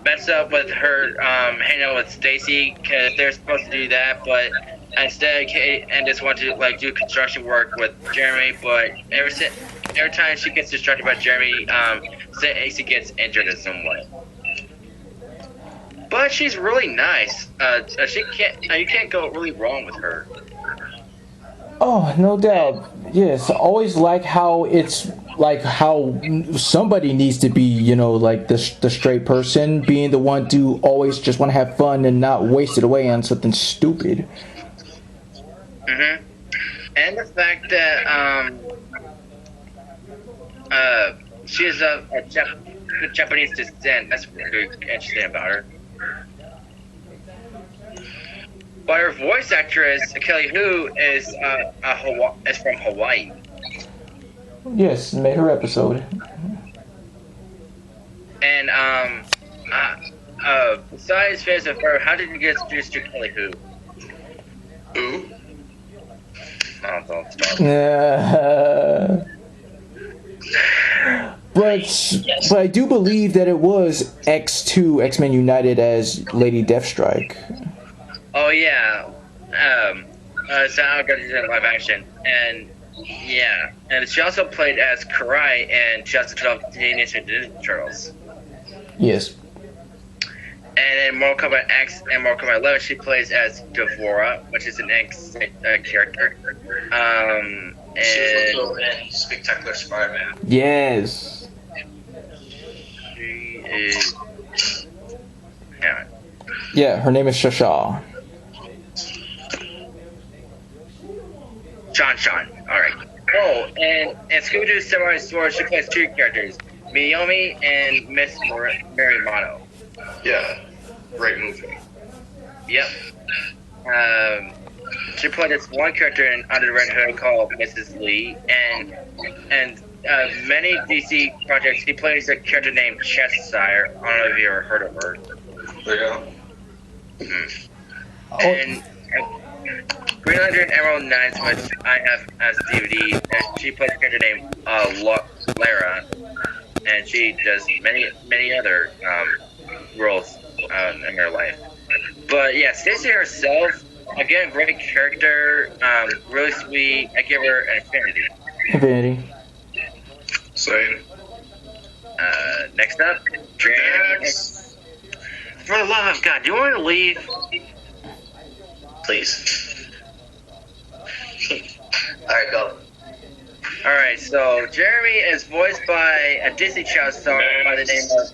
messed up with her hanging out with Stacy because they're supposed to do that, but instead Kate and just want to like do construction work with Jeremy. But every time she gets distracted by Jeremy, Stacy gets injured in some way. But she's really nice. You can't go really wrong with her. Oh, no doubt. Yes, always like how it's like how somebody needs to be, you know, like the straight person being the one to always just want to have fun and not waste it away on something stupid. And the fact that she's of Japanese descent. That's really interesting about her. But her voice actress Kelly Hu is from Hawaii. Yes, made her episode. And besides Phineas and Ferb, how did you get introduced to Kelly Hu? Who? Oh, don't start. but I do believe that it was X2 X-Men United as Lady Deathstrike. Oh yeah, so I'll go to live action, and yeah, and she also played as Karai in 2012 Teenage Mutant Ninja Turtles. Yes. And in Mortal Kombat X and Mortal Kombat 11, she plays as Devora, which is an X character. She was also in Spectacular Spider-Man. Yes. She is. Yeah. Yeah, her name is Shasha. Sean. Alright. Oh, and Scooby-Doo Samurai Sword, she plays two characters, Miyomi and Miss Mirimano. Yeah. Great movie. Yep. She played this one character in Under the Red Hood called Mrs. Lee, and many DC projects, she plays a character named Cheshire. I don't know if you ever heard of her. Yeah. Oh. And Green Lantern Emerald Knights, which I have as DVD, and she plays a character named Lara, and she does many other roles in her life. But yeah, Stacey herself, again, great character, really sweet. I give her an Infinity. Infinity. Same. Next up, Jeremy. Next. For the love of God, do you want to leave? Please. Alright, go. Alright, so Jeremy is voiced by a Disney Child star by the name of...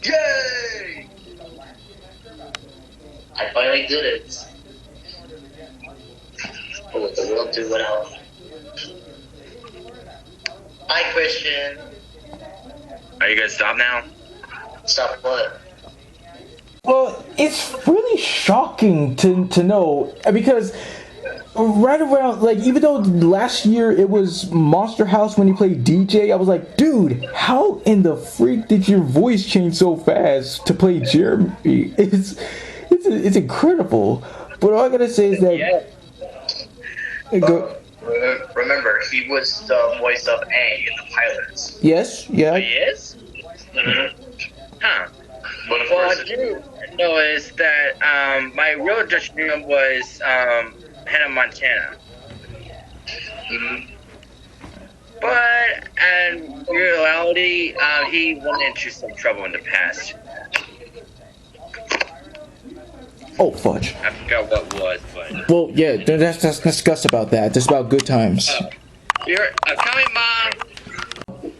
Yay! I finally did it. Oh, the world do without me. Hi, Christian. Are you gonna stop now? Stop what? Well, it's really shocking to know, because right around, like, even though last year it was Monster House when he played DJ, I was like, dude, how in the freak did your voice change so fast to play Jeremy? It's incredible. But all I gotta say is that... Yeah. Remember, he was the voice of Aang in the pilots. Yes, yeah. He is? Mm-hmm. Huh. But of Well, I course, do know is that my real Dutch name was Hannah Montana. Mm-hmm. But in reality, he went into some trouble in the past. Oh, fudge. I forgot what it was, but... Well, yeah, let's discuss about that. Just about good times. You're coming, Mom!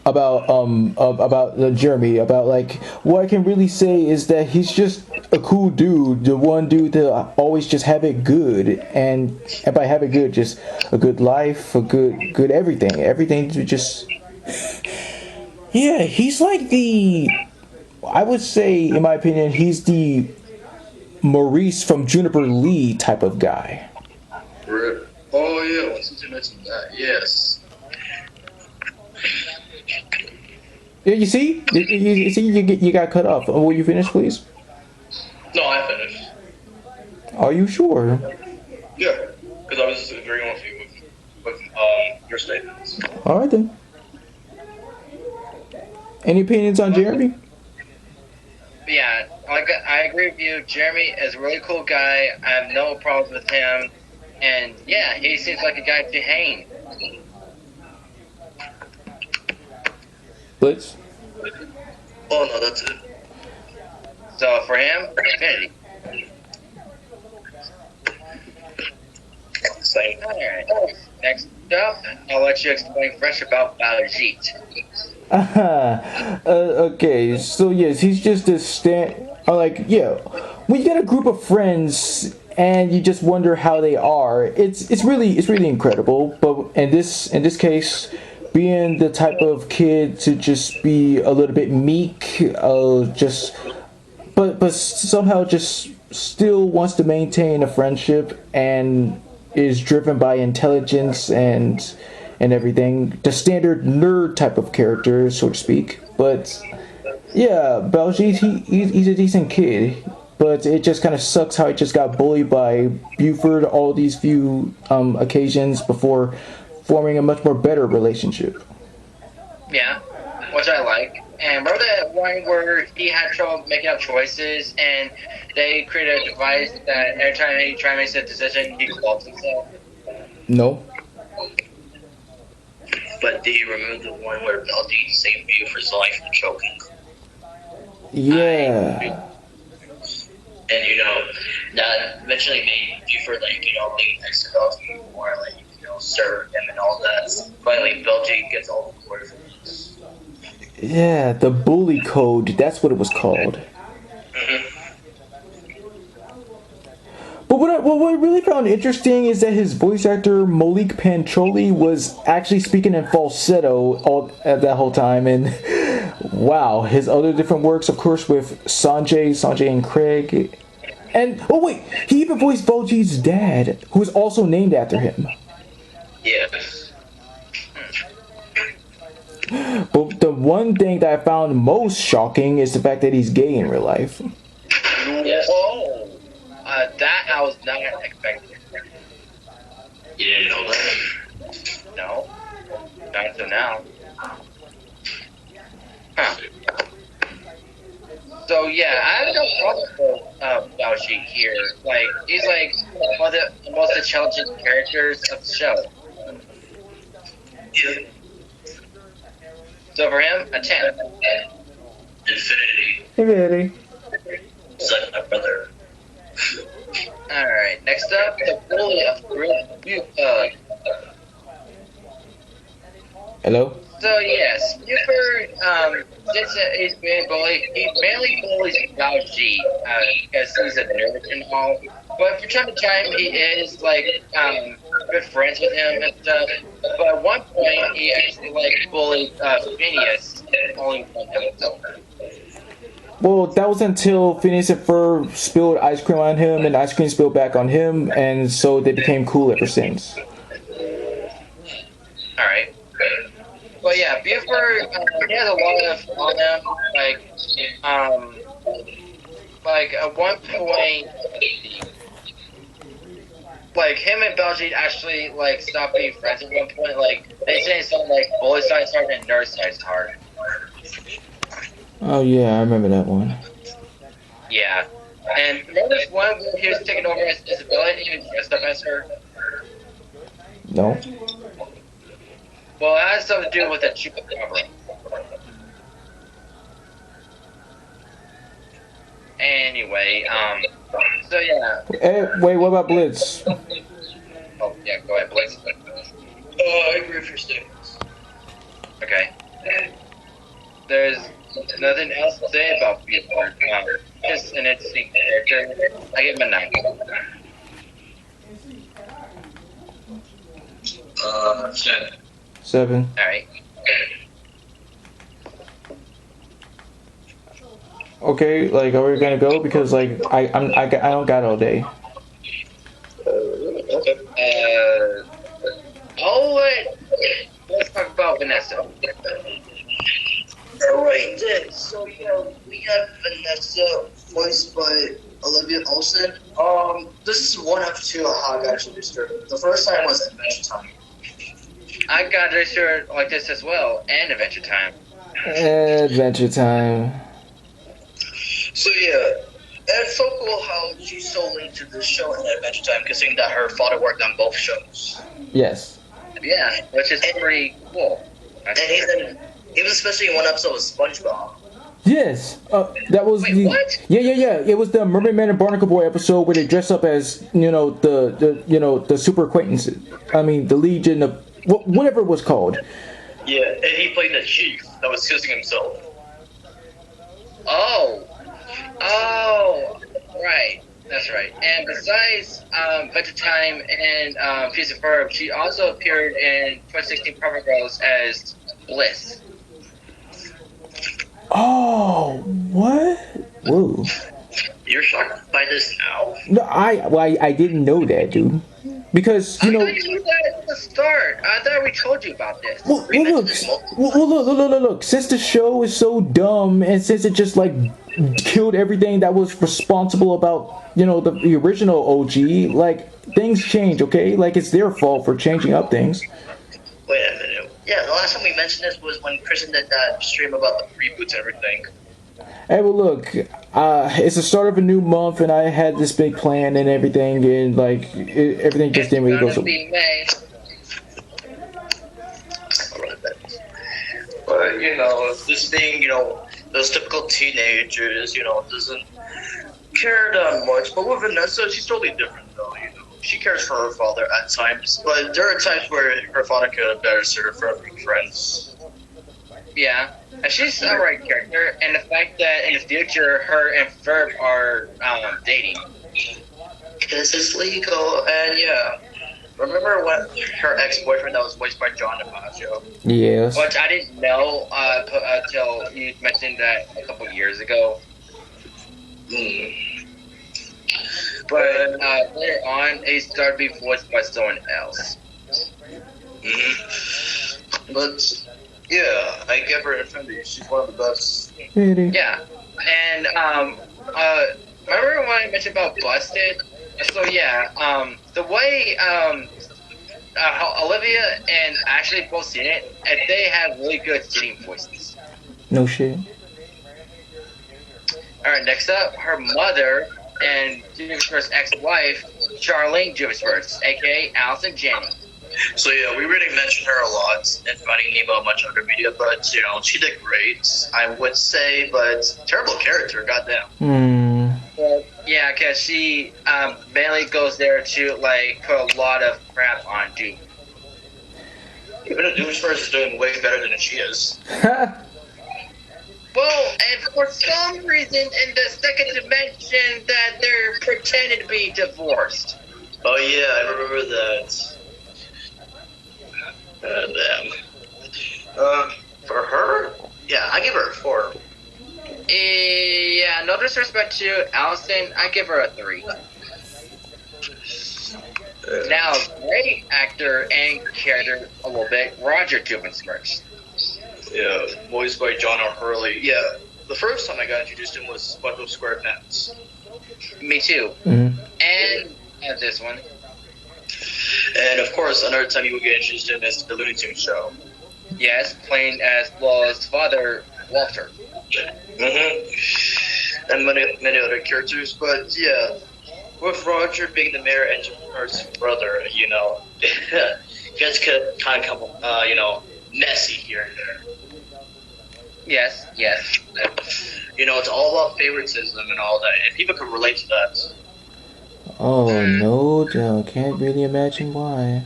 About Jeremy, about, like, what I can really say is that he's just a cool dude, the one dude that always just have it good, and by have it good, just a good life, a good everything to just... Yeah, he's like I would say, in my opinion, he's the Maurice from Juniper Lee type of guy. oh yeah, since you mentioned that, yes. Yeah, you see, you got cut off. Will you finish, please? No, I finished. Are you sure? Yeah, because I was agreeing with you with your statements. All right then. Any opinions on Jeremy? Yeah, I agree with you. Jeremy is a really cool guy. I have no problems with him. And yeah, he seems like a guy to hang. Blitz? Oh no, that's it. So for him, Infinity. Same. Alright. Next up, I'll let you explain fresh about Baljeet. Okay, so yes, he's just a when you get a group of friends and you just wonder how they are, it's really incredible. But in this case, being the type of kid to just be a little bit meek, but somehow just still wants to maintain a friendship and is driven by intelligence and everything, the standard nerd type of character, so to speak. But yeah, Baljeet, he's a decent kid, but it just kind of sucks how he just got bullied by Buford all these few occasions before forming a much more better relationship. Yeah, which I like. And remember that one where he had trouble making up choices, and they created a device that every time he tried to make a decision, he clubs himself. No. But do you remove the one where Belty saved Buford's life from choking? Yeah. And that eventually made Buford being next to Belty more serve him and all that. Finally, Belty gets all the glory for this. Yeah, the bully code. That's what it was called. But what I really found interesting is that his voice actor Malik Pancholi was actually speaking in falsetto all at that whole time, and wow, his other different works, of course, with Sanjay and Craig, and oh wait, he even voiced Baljeet's dad, who is also named after him. Yes. But the one thing that I found most shocking is the fact that he's gay in real life. Yes. Whoa! That I was not expecting. You didn't know that? No, not until now. Huh. So yeah, I have no problem with Baljeet here. Like he's like one of the most intelligent characters of the show. Yeah. So for him, a 10. Infinity. Hey, Eddie. It's like my brother. Alright, next up, the bully of group. Hello. So yes, Buford, since he's being bullied, he mainly bullies Baljeet, because he's a nerd and all. But from time to time, he is good friends with him and stuff. But at one point, he actually bullied Phineas, only one episode. Well, that was until Phineas and Ferb spilled ice cream on him, and ice cream spilled back on him, and so they became cool ever since. Alright. But yeah, Buford, he has a lot of on him. At one point, him and Baljeet actually stopped being friends at one point. They say something like bully side's hard and nerd side's hard. Oh yeah, I remember that one. Yeah. And remember this one where he was taking over as Isabella and he was dressed up as her? No. Well, it has something to do with the chupacabra. Anyway, so yeah. Hey, wait, what about Blitz? Oh, yeah, go ahead, Blitz. I agree with your statements. Okay. There's nothing else to say about Buford. Just an interesting character. I give him a 9. 7. 7. Alright. Okay, are we gonna go? Because I don't got all day. Okay. Let's talk about Vanessa. Alright then, so we have Vanessa, voiced by Olivia Olsen. This is one of 2 how I got introduced to her. The first time was Adventure Time. I got a shirt like this as well, and Adventure Time. Adventure Time. So yeah, and it's so cool how she's so linked to this show and Adventure Time, considering that her father worked on both shows. Yes. Yeah, which is pretty cool. And he was especially in one episode of SpongeBob. Yes. That was Wait, what? Yeah. It was the Mermaid Man and Barnacle Boy episode where they dress up as the super acquaintances. I mean the Legion of whatever it was called. Yeah, and he played the chief that was kissing himself. Oh, right. That's right. And besides Adventure Time and Phineas and Ferb, she also appeared in 2016 Perfect Girls as Bliss. Oh, what? Whoa. You're shocked by this now? No, I didn't know that, dude. Because I thought you knew that at the start. I thought we told you about this. Look. Since the show is so dumb, and since it just killed everything that was responsible about the original OG, things change. Okay, it's their fault for changing up things. Wait a minute. Yeah, the last time we mentioned this was when Kristen did that stream about the reboots and everything. Hey, well, look, it's the start of a new month, and I had this big plan and everything, and like everything just didn't really go It's so. gonna be May. But this being those typical teenagers, doesn't care that much. But with Vanessa, she's totally different though. She cares for her father at times, but there are times where her father could better serve her friends. Yeah, and she's a right character, and the fact that in the future her and Ferb are dating. This is legal, and yeah. Remember when her ex-boyfriend that was voiced by John DiMaggio? Yes. Which I didn't know until you mentioned that a couple years ago. But later on, he started to be voiced by someone else. But yeah, I give her Infinity. She's one of the best. Really? Yeah, and remember when I mentioned about Busted? So yeah, the way how Olivia and Ashley both seen it, and they have really good singing voices. No shit. All right, next up, her mother and Jim's ex-wife, Charlene Jimsworth, aka Allison Janney. So yeah, we really mentioned her a lot in Finding Nemo and much other media, but she did great, I would say, but terrible character, goddamn. Well, yeah, because she mainly goes there to like put a lot of crap on Doom. Even if Doomsburst is doing way better than she is. Well, and for some reason in the second dimension that they're pretending to be divorced. Oh yeah, I remember that. Damn. For her? Yeah, I give her a 4. Yeah, no disrespect to Allison, I give her a 3. Now, great actor and character a little bit, Roger Jubensmirch. Yeah, voiced by John R. Hurley. Yeah, the first time I got introduced to him was SpongeBob SquarePants. Me too. Mm-hmm. And this one. And of course, another time you will get introduced to him is the Looney Tunes show. Yes, playing as Lola's father, Walter. And many other characters, but yeah, with Roger being the mayor and Jim's brother, it gets kind of messy here and there. Yes. It's all about favoritism and all that, and people can relate to that. Oh no, can't really imagine why.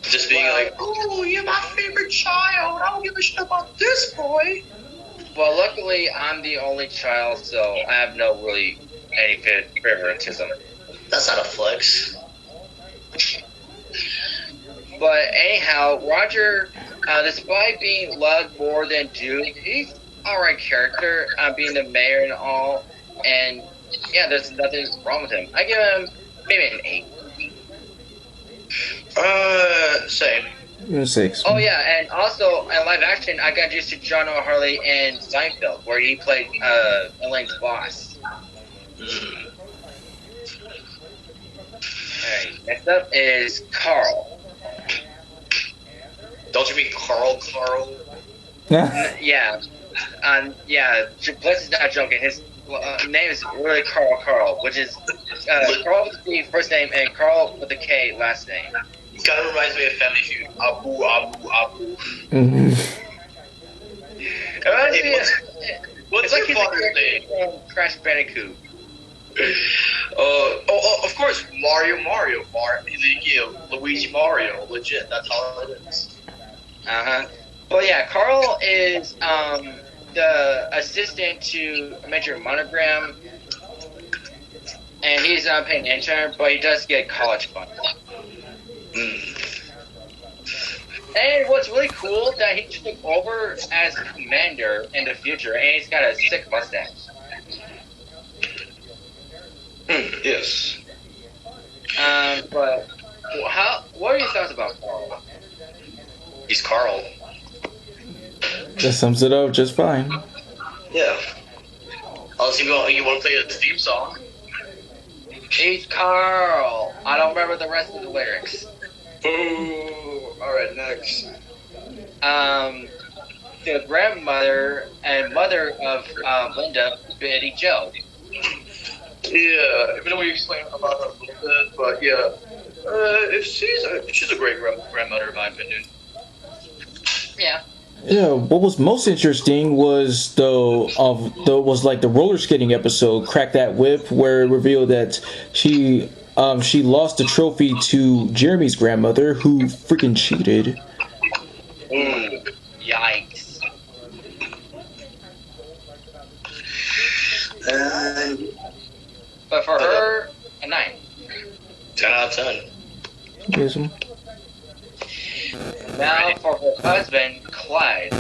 Just being like, oh, you're my favorite child. I don't give a shit about this boy. Well, luckily, I'm the only child, so I have no really any favoritism. That's not a flex. But anyhow, Roger, despite being loved more than Duke, he's alright character, being the mayor and all, and yeah, there's nothing wrong with him. I give him maybe an 8. Same. 6. Oh yeah, and also in live action, I got used to John O'Hurley in Seinfeld, where he played Elaine's boss. Alright, next up is Carl. Don't you mean Carl? Yeah, Bliss is not joking. His name is really Carl, which is Carl with the first name and Carl with the K last name. It kind of reminds me of Family Feud. Abu. It reminds me What's it's your like father's name? from Crash Bandicoot. Of course, Mario. Luigi Mario. Legit, that's how it is. Well, yeah, Carl is the assistant to Major Monogram, and he's not paying attention, but he does get college funds. And what's really cool that he took over as commander in the future, and he's got a sick mustache. Yes. But what are your thoughts about Carl? He's Carl. That sums it up just fine. Yeah. Unless you want to play a theme song. He's Carl. I don't remember the rest of the lyrics. Ooh. Alright, next. the grandmother and mother of Linda, Betty Joe. Yeah, even though we explained about her a little bit, but yeah, she's a great grandmother in my opinion. Yeah. Yeah, what was most interesting was the roller skating episode, Crack That Whip, where it revealed that she lost the trophy to Jeremy's grandmother, who freaking cheated. Yikes. But for her, a 9. 10 out of 10. Yes. Now for her husband, Clyde.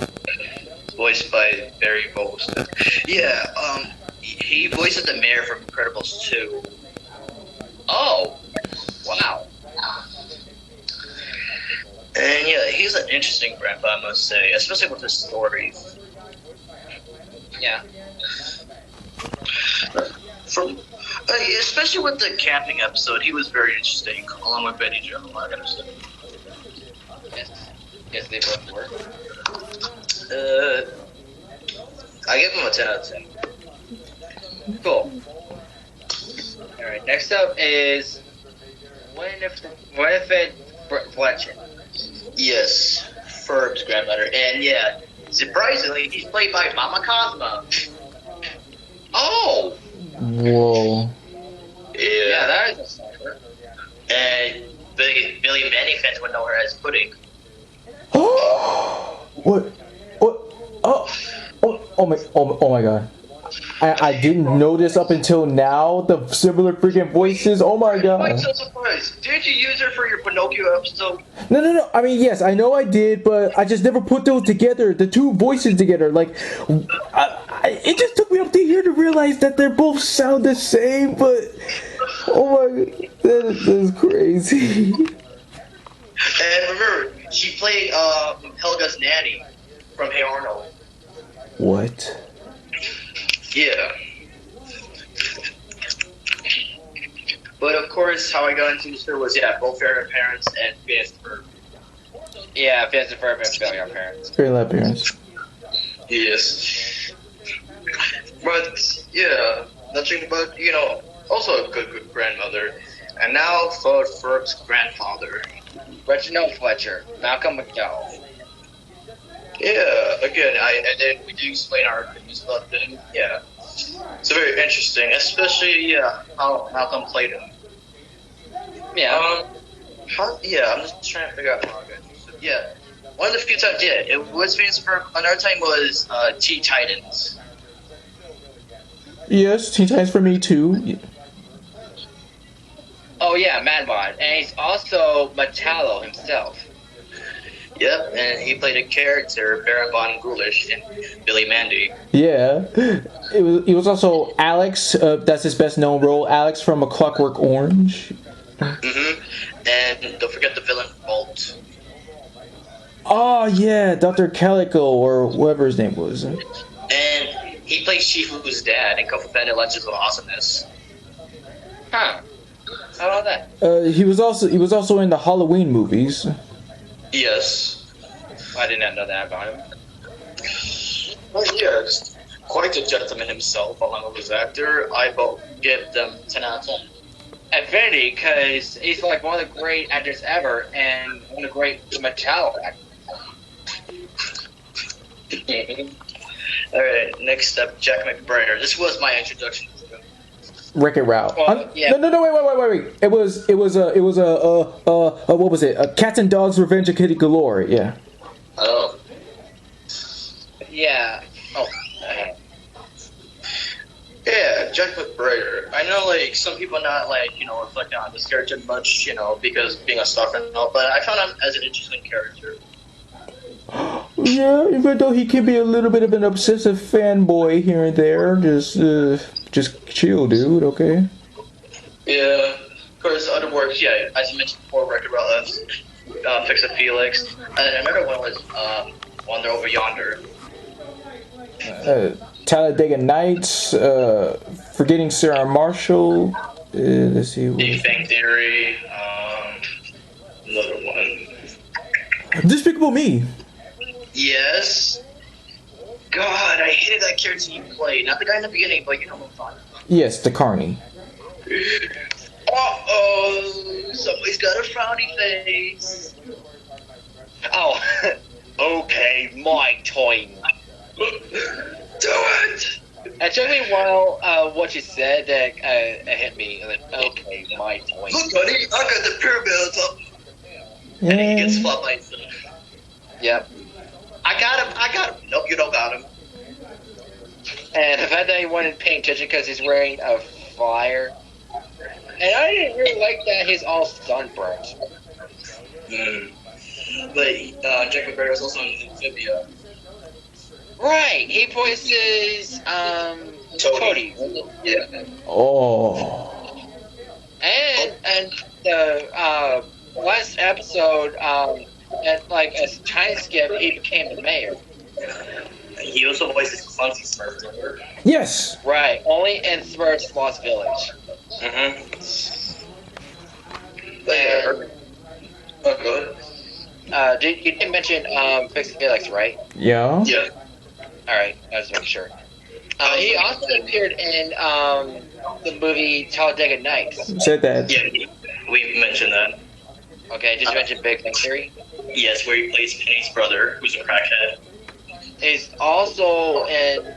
Voiced by Barry Bolston. Yeah, he voices the mayor from Incredibles 2. Oh, wow. And yeah, he's an interesting grandpa, I must say, especially with his stories. Yeah. Especially with the camping episode, he was very interesting, along with Betty Jo, I gotta say. Yes, they both were. I give him a 10 out of 10. Cool. Alright, next up is Winifred Fletcher. Yes, Ferb's grandmother. And yeah, surprisingly, he's played by Mama Cosma. Oh! Whoa. Yeah, that is a sniper. And Billy Manning fans would know her as Pudding. What? Oh my god. I didn't know this up until now, the similar freaking voices. Oh my god. I'm so surprised. Did you use her for your Pinocchio episode? No. I mean, yes, I know I did, but I just never put those together, the two voices together. Like, it just took me up to here to realize that they both sound the same, but oh my god, that is crazy. And remember, she played Helga's nanny from Hey Arnold. What? Yeah. But of course, how I got into this was, both Fair Parents and Phineas Ferb. Yeah, Phineas and Ferb and Failure Parents. Very loud parents. Yes. But, yeah, nothing but, also a good grandmother. And now for Ferb's grandfather. Reginald Fletcher, Malcolm McDowell. Yeah, again, we did explain our opinions about them. Yeah, it's very interesting, especially how Malcolm played him. Yeah. I'm just trying to figure out how I got interested. Yeah, one of the few times, it was famous for. Another time was Teen Titans. Yes, Teen Titans for me too. Oh yeah, Madbot, and he's also Metallo himself. Yep, and he played a character, Baron Von Ghoulish, in Billy Mandy. Yeah, he was also Alex. That's his best known role, Alex from A Clockwork Orange. And don't forget the villain Bolt. Oh yeah, Dr. Calico or whoever his name was. And he played Shifu's dad in Kung Fu Panda Legends of Awesomeness. Huh. How about that? He was also in the Halloween movies. Yes. I did not know that about him. Well, yes. Quite a gentleman himself, along with his actor. I both give them 10 out of 10. Affinity, because he's like one of the great actors ever, and one of the great Metallo actors. Alright, next up, Jack McBrayer. This was my introduction to him. Wreck-It Ralph. Well, yeah. No, wait. It was what was it? Cats and Dogs Revenge of Kitty Galore, yeah. Oh. Yeah. Oh. Yeah, Jack McBrayer. I know, some people not, reflecting on this character much, because being a stalker and all, but I found him as an interesting character. Yeah, even though he can be a little bit of an obsessive fanboy here and there, just chill, dude, okay? Yeah, of course, other works, as you mentioned before, Wreck-It Ralph, Fix It Felix, and another one was Wander Over Yonder. Talladega Nights, Forgetting Sarah Marshall, let's see. Big Bang Theory, another one. Despicable Me. Yes. God, I hated that character you played. Not the guy in the beginning, but you know what I'm talking Yes, the Carney. Uh-oh, somebody's got a frowny face. Oh, okay, my turn. Do it! It took me a while, what you said that it hit me. Like, okay, my turn. Look, buddy, I got the pyramids up. And he gets Yeah. flopped by himself. Yep. I got him. Nope, you don't got him. And the fact that he wasn't paying attention because he's wearing a flyer. And I didn't really like that he's all sunburnt. But Jack McBrayer was also in Amphibia. Right, he voices, Toady. Yeah. Oh. And the, last episode, at like a time skip, he became the mayor. He also voices Clumsy Smurf. Remember? Yes. Right, only in Smurf's Lost Village. But yeah, go ahead. You didn't mention Fix Felix, right? Yeah. Yeah. Alright, I was making sure. He also appeared in the movie Talladega Nights. Said that. Yeah, we mentioned that. Okay, just mention Big Bang Theory. Yes, where he plays Penny's brother, who's a crackhead. He's also in,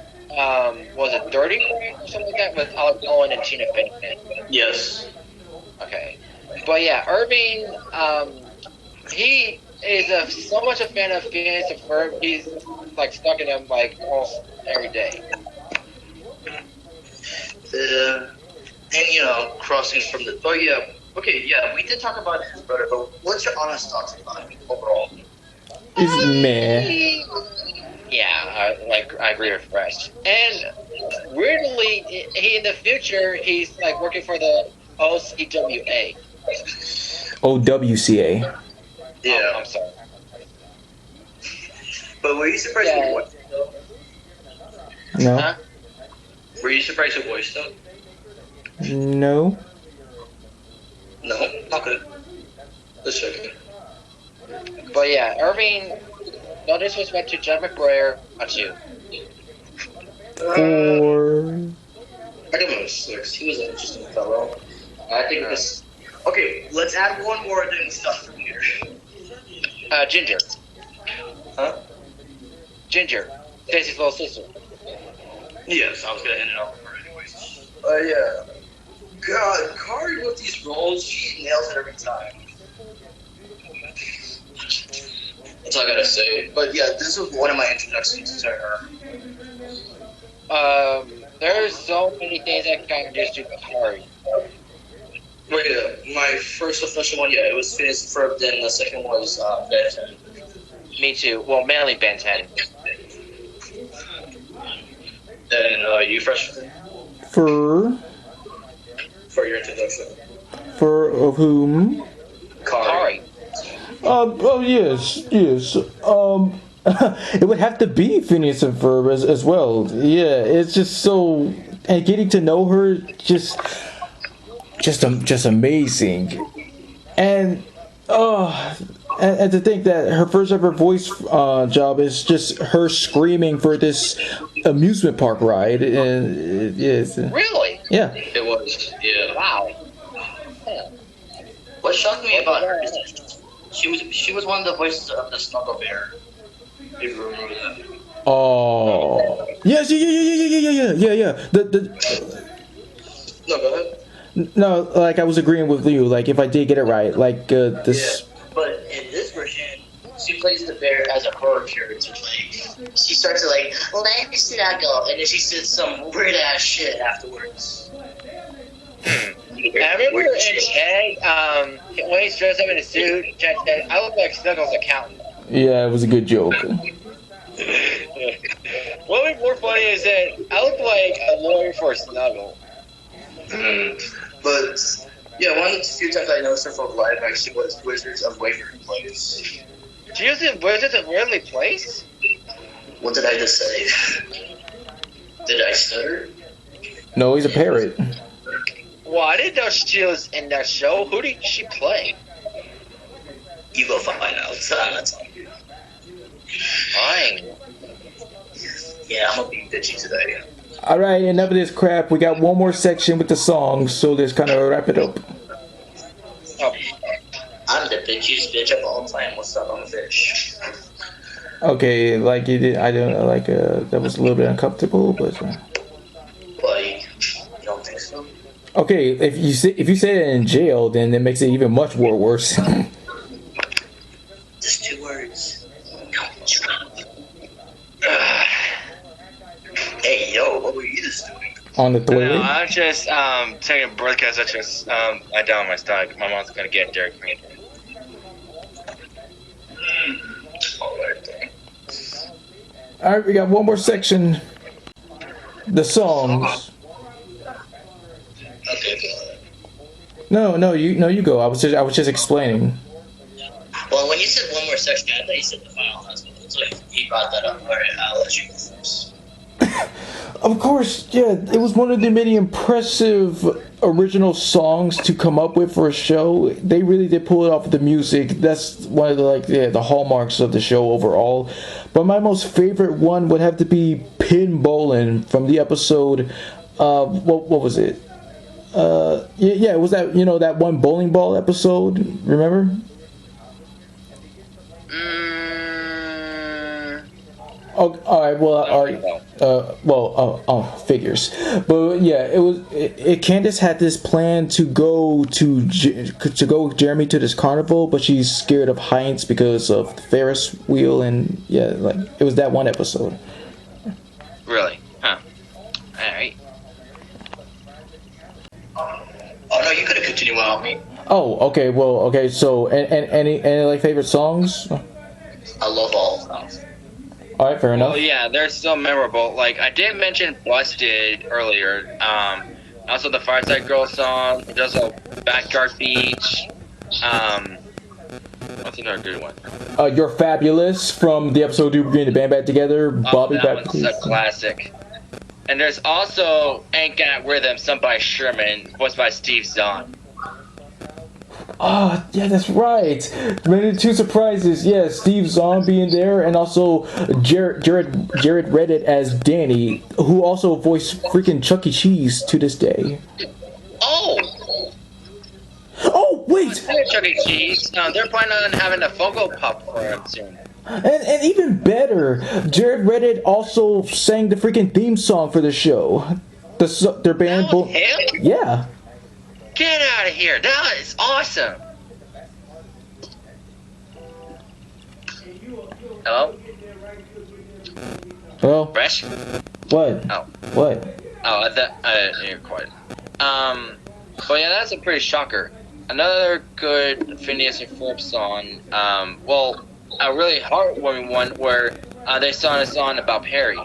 was it 30 or something like that with Alec Owen and Tina Fey? Yes. Okay. But yeah, Irving, he is so much a fan of Phineas and Ferb, he's like stuck in him like almost every day. And you know, crossing from the. Oh yeah. Okay, yeah, we did talk about his brother, but what's your honest thoughts about him overall? Is meh. Yeah, I agree with Fresh. And weirdly, he in the future he's like working for the OCWA. OWCA. Yeah. Oh, I'm sorry. But were you surprised Yeah. with voice though? No. Huh? Were you surprised with voice though? No. No. Okay. Let's check it. But yeah, Irving. No disrespect to John McBrayer, not you. Or I give him a 6. He was an interesting fellow. I think this. Okay, let's add one more than stuff from here. Ginger. Huh? Ginger. Stacy's little sister. Yes, I was gonna end it off with her anyways. Yeah. God, Kari with these roles, she nails it every time. That's all I gotta say. But yeah, this was one of my introductions to her. There's so many things I can introduce to Kari. But yeah, my first official one, yeah, it was Phineas and Ferb. Then the second one was Ben 10. Me too. Well, mainly Ben 10. Then you fresh for your introduction. of whom? Kari. Oh yes. It would have to be Phineas and Ferb as well. Yeah, it's just so, and getting to know her just amazing, and and to think that her first ever voice job is just her screaming for this amusement park ride, and it is. Really? Yeah. It was, yeah. Wow. What shocked me about her is that she was one of the voices of the Snuggle Bear. If you remember that. Oh. Yes. Yeah. No, go ahead. No, like I was agreeing with you. Like if I did get it right, like this. Yeah. But in this version, she plays the bear as a horror character. Like she starts to like let's snuggle, and then she says some weird ass shit afterwards. I remember in Chang, when he's dressed up in a suit, Chang said, I look like Snuggles' accountant. Yeah, it was a good joke. What would be more funny is that I look like a lawyer for Snuggle. But yeah, one of the few times I noticed her from live action was Wizards of Waverly Place. She was in Wizards of Waverly Place? What did I just say? Did I stutter? No, he's a parrot. Well, I didn't know she was in that show. Who did she play? You go find out. That's all. Fine. Yeah, I'm gonna be bitchy today. All right, enough of this crap. We got one more section with the songs, so let's kind of wrap it up. Oh, I'm the bitchiest bitch of all time. What's up? I'm a fish. Okay, like you did. I don't like. That was a little bit uncomfortable, but. Like, you don't think so? Okay, if you say it in jail, then it makes it even much more worse. Just 2 words. Don't drop. Hey, yo, what were you just doing? On the no, toilet. I'm just taking a breath because I just lie down on my stomach. My mom's gonna get Derek Green. Alright then. All right, we got one more section. The songs. Okay, good. No, you go. I was just explaining. Well, when you said one more section, I thought you said the final husband. So if he brought that up, alright, I'll let you go first. Of course, yeah. It was one of the many impressive original songs to come up with for a show. They really did pull it off with the music. That's one of the hallmarks of the show overall. But my most favorite one would have to be Pin Bowlin' from the episode. What was it? Yeah, it was that one bowling ball episode. Remember? Oh, all right. Well, figures. But yeah, Candace had this plan to go Jeremy to this carnival, but she's scared of heights because of the Ferris wheel, and yeah, like it was that one episode. Really? Huh. Alright. Oh no, you could have continued without me. Oh, okay. Well, okay. So, and any like favorite songs? I love all songs. All right, fair enough. Well, yeah, they're so memorable. Like, I did mention Busted earlier. Also the Fireside Girl song. There's also Backyard Beach. What's another good one? You're Fabulous from the episode we were getting the band back together. Bobby that back. one's a classic. And there's also Ain't Got Rhythm, sung by Sherman, voiced by Steve Zahn. Oh, yeah, that's right. Many two surprises. Yeah, Steve Zahn being there, and also Jared Reddit as Danny, who also voiced freaking Chuck E. Cheese to this day. Oh! Oh, wait! Chuck E. Cheese. They're planning on having a Funko Pop for him soon. And even better, Jared Reddit also sang the freaking theme song for the show. Their band. That was him? Yeah. Get out of here! That is awesome! Hello? Well, Fresh? what? Oh. What? Oh, you're quiet. But yeah, that's a pretty shocker. Another good Phineas and Ferb song. Well, a really heartwarming one where they sung a song about Perry.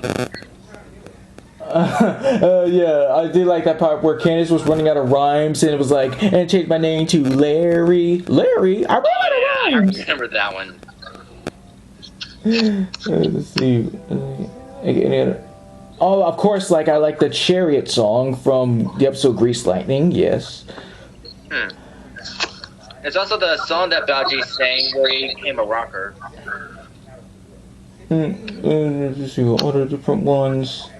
Yeah, I did like that part where Candace was running out of rhymes, and it was like, and change my name to Larry. Larry, I ran out of I rhymes. remember that one. Let's see. Any other? Oh, of course, like I like the Chariot song from the episode Grease Lightning. Yes. It's also the song that Balji sang where he became a rocker. Let's see all the different ones.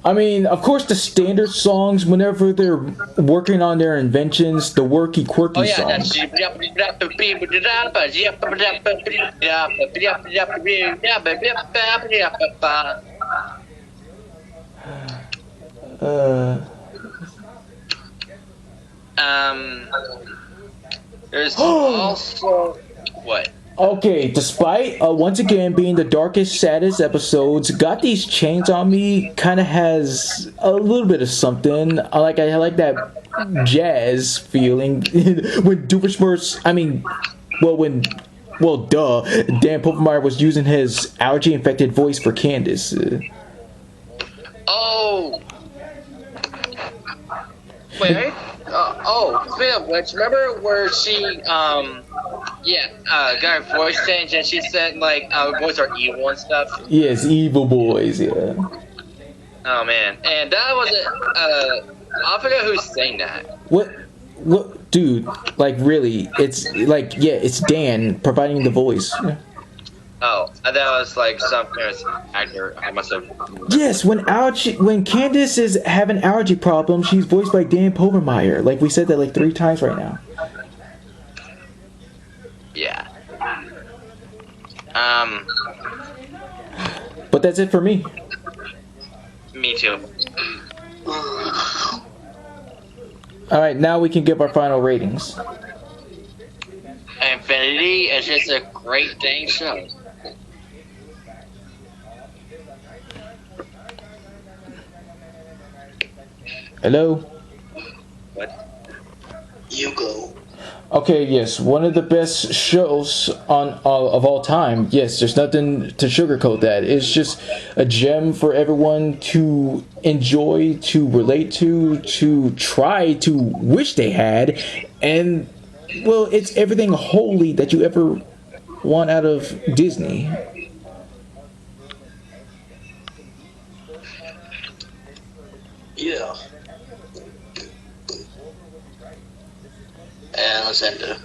I mean, of course, the standard songs whenever they're working on their inventions, the quirky songs. There's also what? Okay, despite once again being the darkest, saddest episodes, Got These Chains on Me kind of has a little bit of something. I like that jazz feeling when Doofenshmirtz. Dan Popenmeyer was using his allergy-infected voice for Candace. Oh. Wait. Phil, remember where she got her voice changed and she said like our boys are evil and stuff? Yes, evil boys, yeah. Oh man. And that was I forget who sang that. What dude, like really, it's like yeah, it's Dan providing the voice. Yeah. Oh, I thought it was like some famous actor. I must have. Yes, when Candace is having allergy problems, she's voiced by Dan Povermeyer. Like we said that like 3 times right now. Yeah. But that's it for me. Me too. All right, now we can give our final ratings. Infinity is just a great dang show. Hello? What? You go. Okay, yes, one of the best shows of all time. Yes, there's nothing to sugarcoat that. It's just a gem for everyone to enjoy, to relate to try to wish they had, and well, it's everything holy that you ever want out of Disney. Yeah. And let's end it.